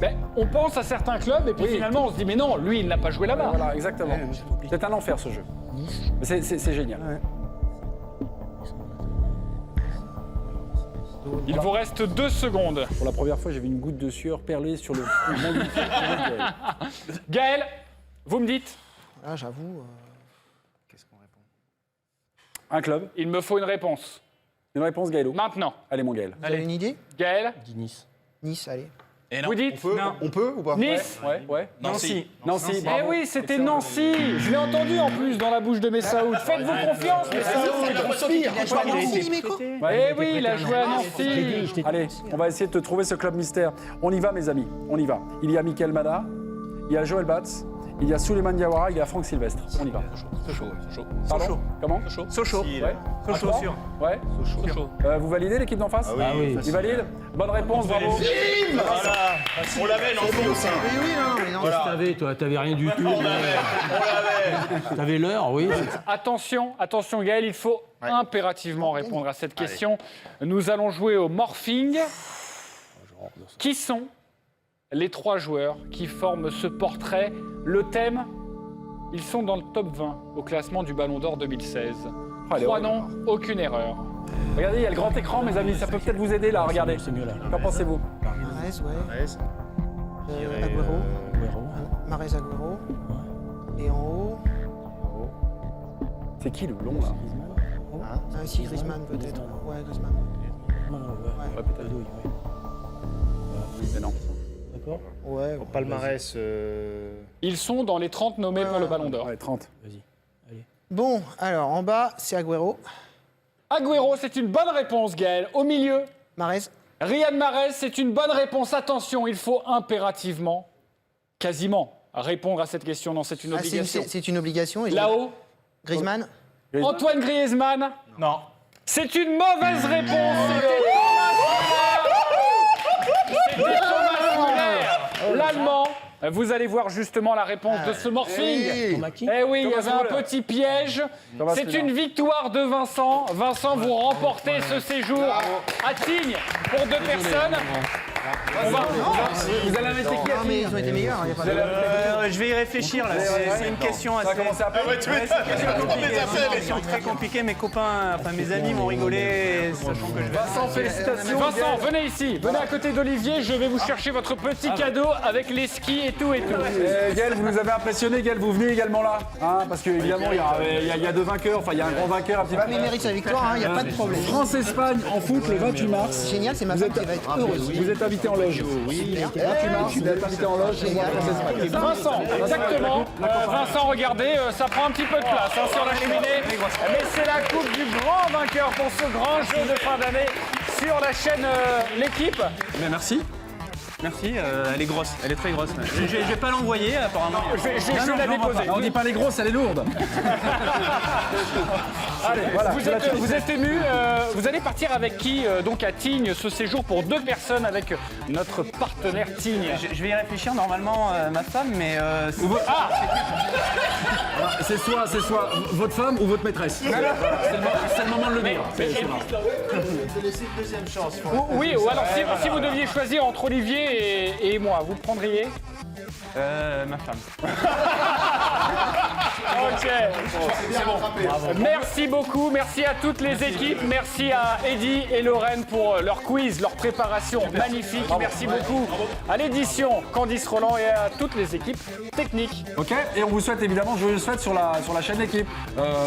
Ben, on pense à certains clubs et puis finalement on se dit mais non, lui il n'a pas joué là-bas. Voilà, exactement. C'est un enfer ce jeu. Mais c'est génial. Il vous reste 2 secondes. Pour la première fois, j'ai vu une goutte de sueur perler sur le front de Gaël. Gaël, vous me dites? Ah, j'avoue. Qu'est-ce qu'on répond? Un club. Il me faut une réponse. Une réponse, Gaëlo. Maintenant. Allez, mon Gaël. Vous avez une idée? Gaël, Nice, allez. Et non. vous dites? On peut ou pas? Nice. Ouais. Nancy. Nancy, Eh bravo. oui, c'était Nancy. Je l'ai entendu en plus dans la bouche de Messaoud. Faites-vous confiance, Messaoud. Il a joué à Nancy, Dimeco. Eh oui, il a joué à Nancy. Allez, on va essayer de te trouver ce club mystère. On y va, mes amis. On y va. Il y a Michael Mada, il y a Joël Batz, il y a Souleymane Diawara, il y a Franck Sylvestre. On y va. Pardon? Comment? Sochaux. Ouais. Sochaux sûr. Ouais. Vous validez l'équipe d'en face? Ah oui. Il valide? Bonne réponse, bravo. On l'avait, non? Oui, non, mais non. Voilà. T'avais rien du tout. On l'avait. T'avais l'heure, oui. Attention Gaël, il faut impérativement répondre à cette question. Nous allons jouer au morphing. Qui sont les 3 joueurs qui forment ce portrait? Le thème, ils sont dans le top 20 au classement du Ballon d'Or 2016. 3 noms, aucune erreur. Regardez, il y a le grand écran, mes amis. Ça peut peut-être vous aider, là. Regardez. C'est mieux, là. Qu'en pensez-vous? Mahrez, ouais. Agüero. Mahrez, Agüero. Et en haut. C'est qui le blond, là? Ah, si, Griezmann peut-être. Ouais, Griezmann. Ouais, peut-être. Mais non. D'accord. Ouais. Au palmarès. Ils sont dans les 30 nommés pour le Ballon d'Or. Ouais, 30. Vas-y. Allez. Bon, alors, en bas, c'est Agüero. Agüero, c'est une bonne réponse, Gaël. Au milieu, Mahrez. Riyad Mahrez, c'est une bonne réponse. Attention, il faut impérativement, quasiment, répondre à cette question. Non, c'est une Ah, obligation. c'est une obligation. Et Là-haut, Griezmann. Antoine Griezmann. Non. C'est une mauvaise réponse. C'était Thomas Müller. Normalement, vous allez voir justement la réponse de ce morphing. Eh oui, il y avait un petit piège. C'est une victoire de Vincent. Vincent, vous remportez ce séjour à Tignes pour 2 personnes. Vous allez inviter qui à Tignes? Ils ont été meilleurs. Je vais y réfléchir là. C'est une question assez. C'est une question très compliquée. Mes copains, enfin mes amis m'ont rigolé, sachant que je vais. Vincent, félicitations. Vincent, venez ici. Venez à côté d'Olivier. Je vais vous chercher votre petit cadeau avec les skis et tout et tout. Gaël, vous nous avez impressionné. Gaël, vous venez également là, hein, parce qu'évidemment, il y a 2 vainqueurs. Enfin, il y a un grand vainqueur. Un petit peu. Mais il mérite sa victoire, il n'y a pas de problème. France-Espagne en foot le 28 mars. Génial, c'est ma femme qui va être heureuse. Vous êtes invité en loge. Oui, 28 mars, vous êtes invité en loge. Vincent, exactement. Vincent, regardez, ça prend un petit peu de place hein, sur la cheminée. Mais c'est la coupe du grand vainqueur pour ce grand jeu de fin d'année sur la chaîne L'équipe. Mais merci. Merci, elle est grosse, elle est très grosse. Je vais pas l'envoyer apparemment. Je vais la déposer. On dit pas les grosses, elle est lourde. Allez, voilà. Vous êtes ému. Vous allez partir avec qui donc à Tignes ce séjour pour 2 personnes avec notre partenaire Tignes. Je vais y réfléchir normalement ma femme, mais C'est soit votre femme ou votre maîtresse. C'est le moment de le dire. Oui, ou alors si vous deviez choisir entre Olivier et moi, vous le prendriez? ma femme. Ok. Merci beaucoup, merci à toutes les équipes, merci à Eddy et Lorraine pour leur quiz, leur préparation magnifique. Merci beaucoup à l'édition Candice Roland et à toutes les équipes techniques. Ok, et on vous souhaite évidemment joyeuses fêtes sur la chaîne d'équipe.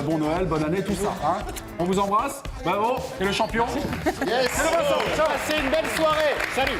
Bon Noël, bonne année, tout ça. Hein. On vous embrasse. Bravo, et le champion. Yes. Salut Vincent, ciao, c'est une belle soirée. Salut.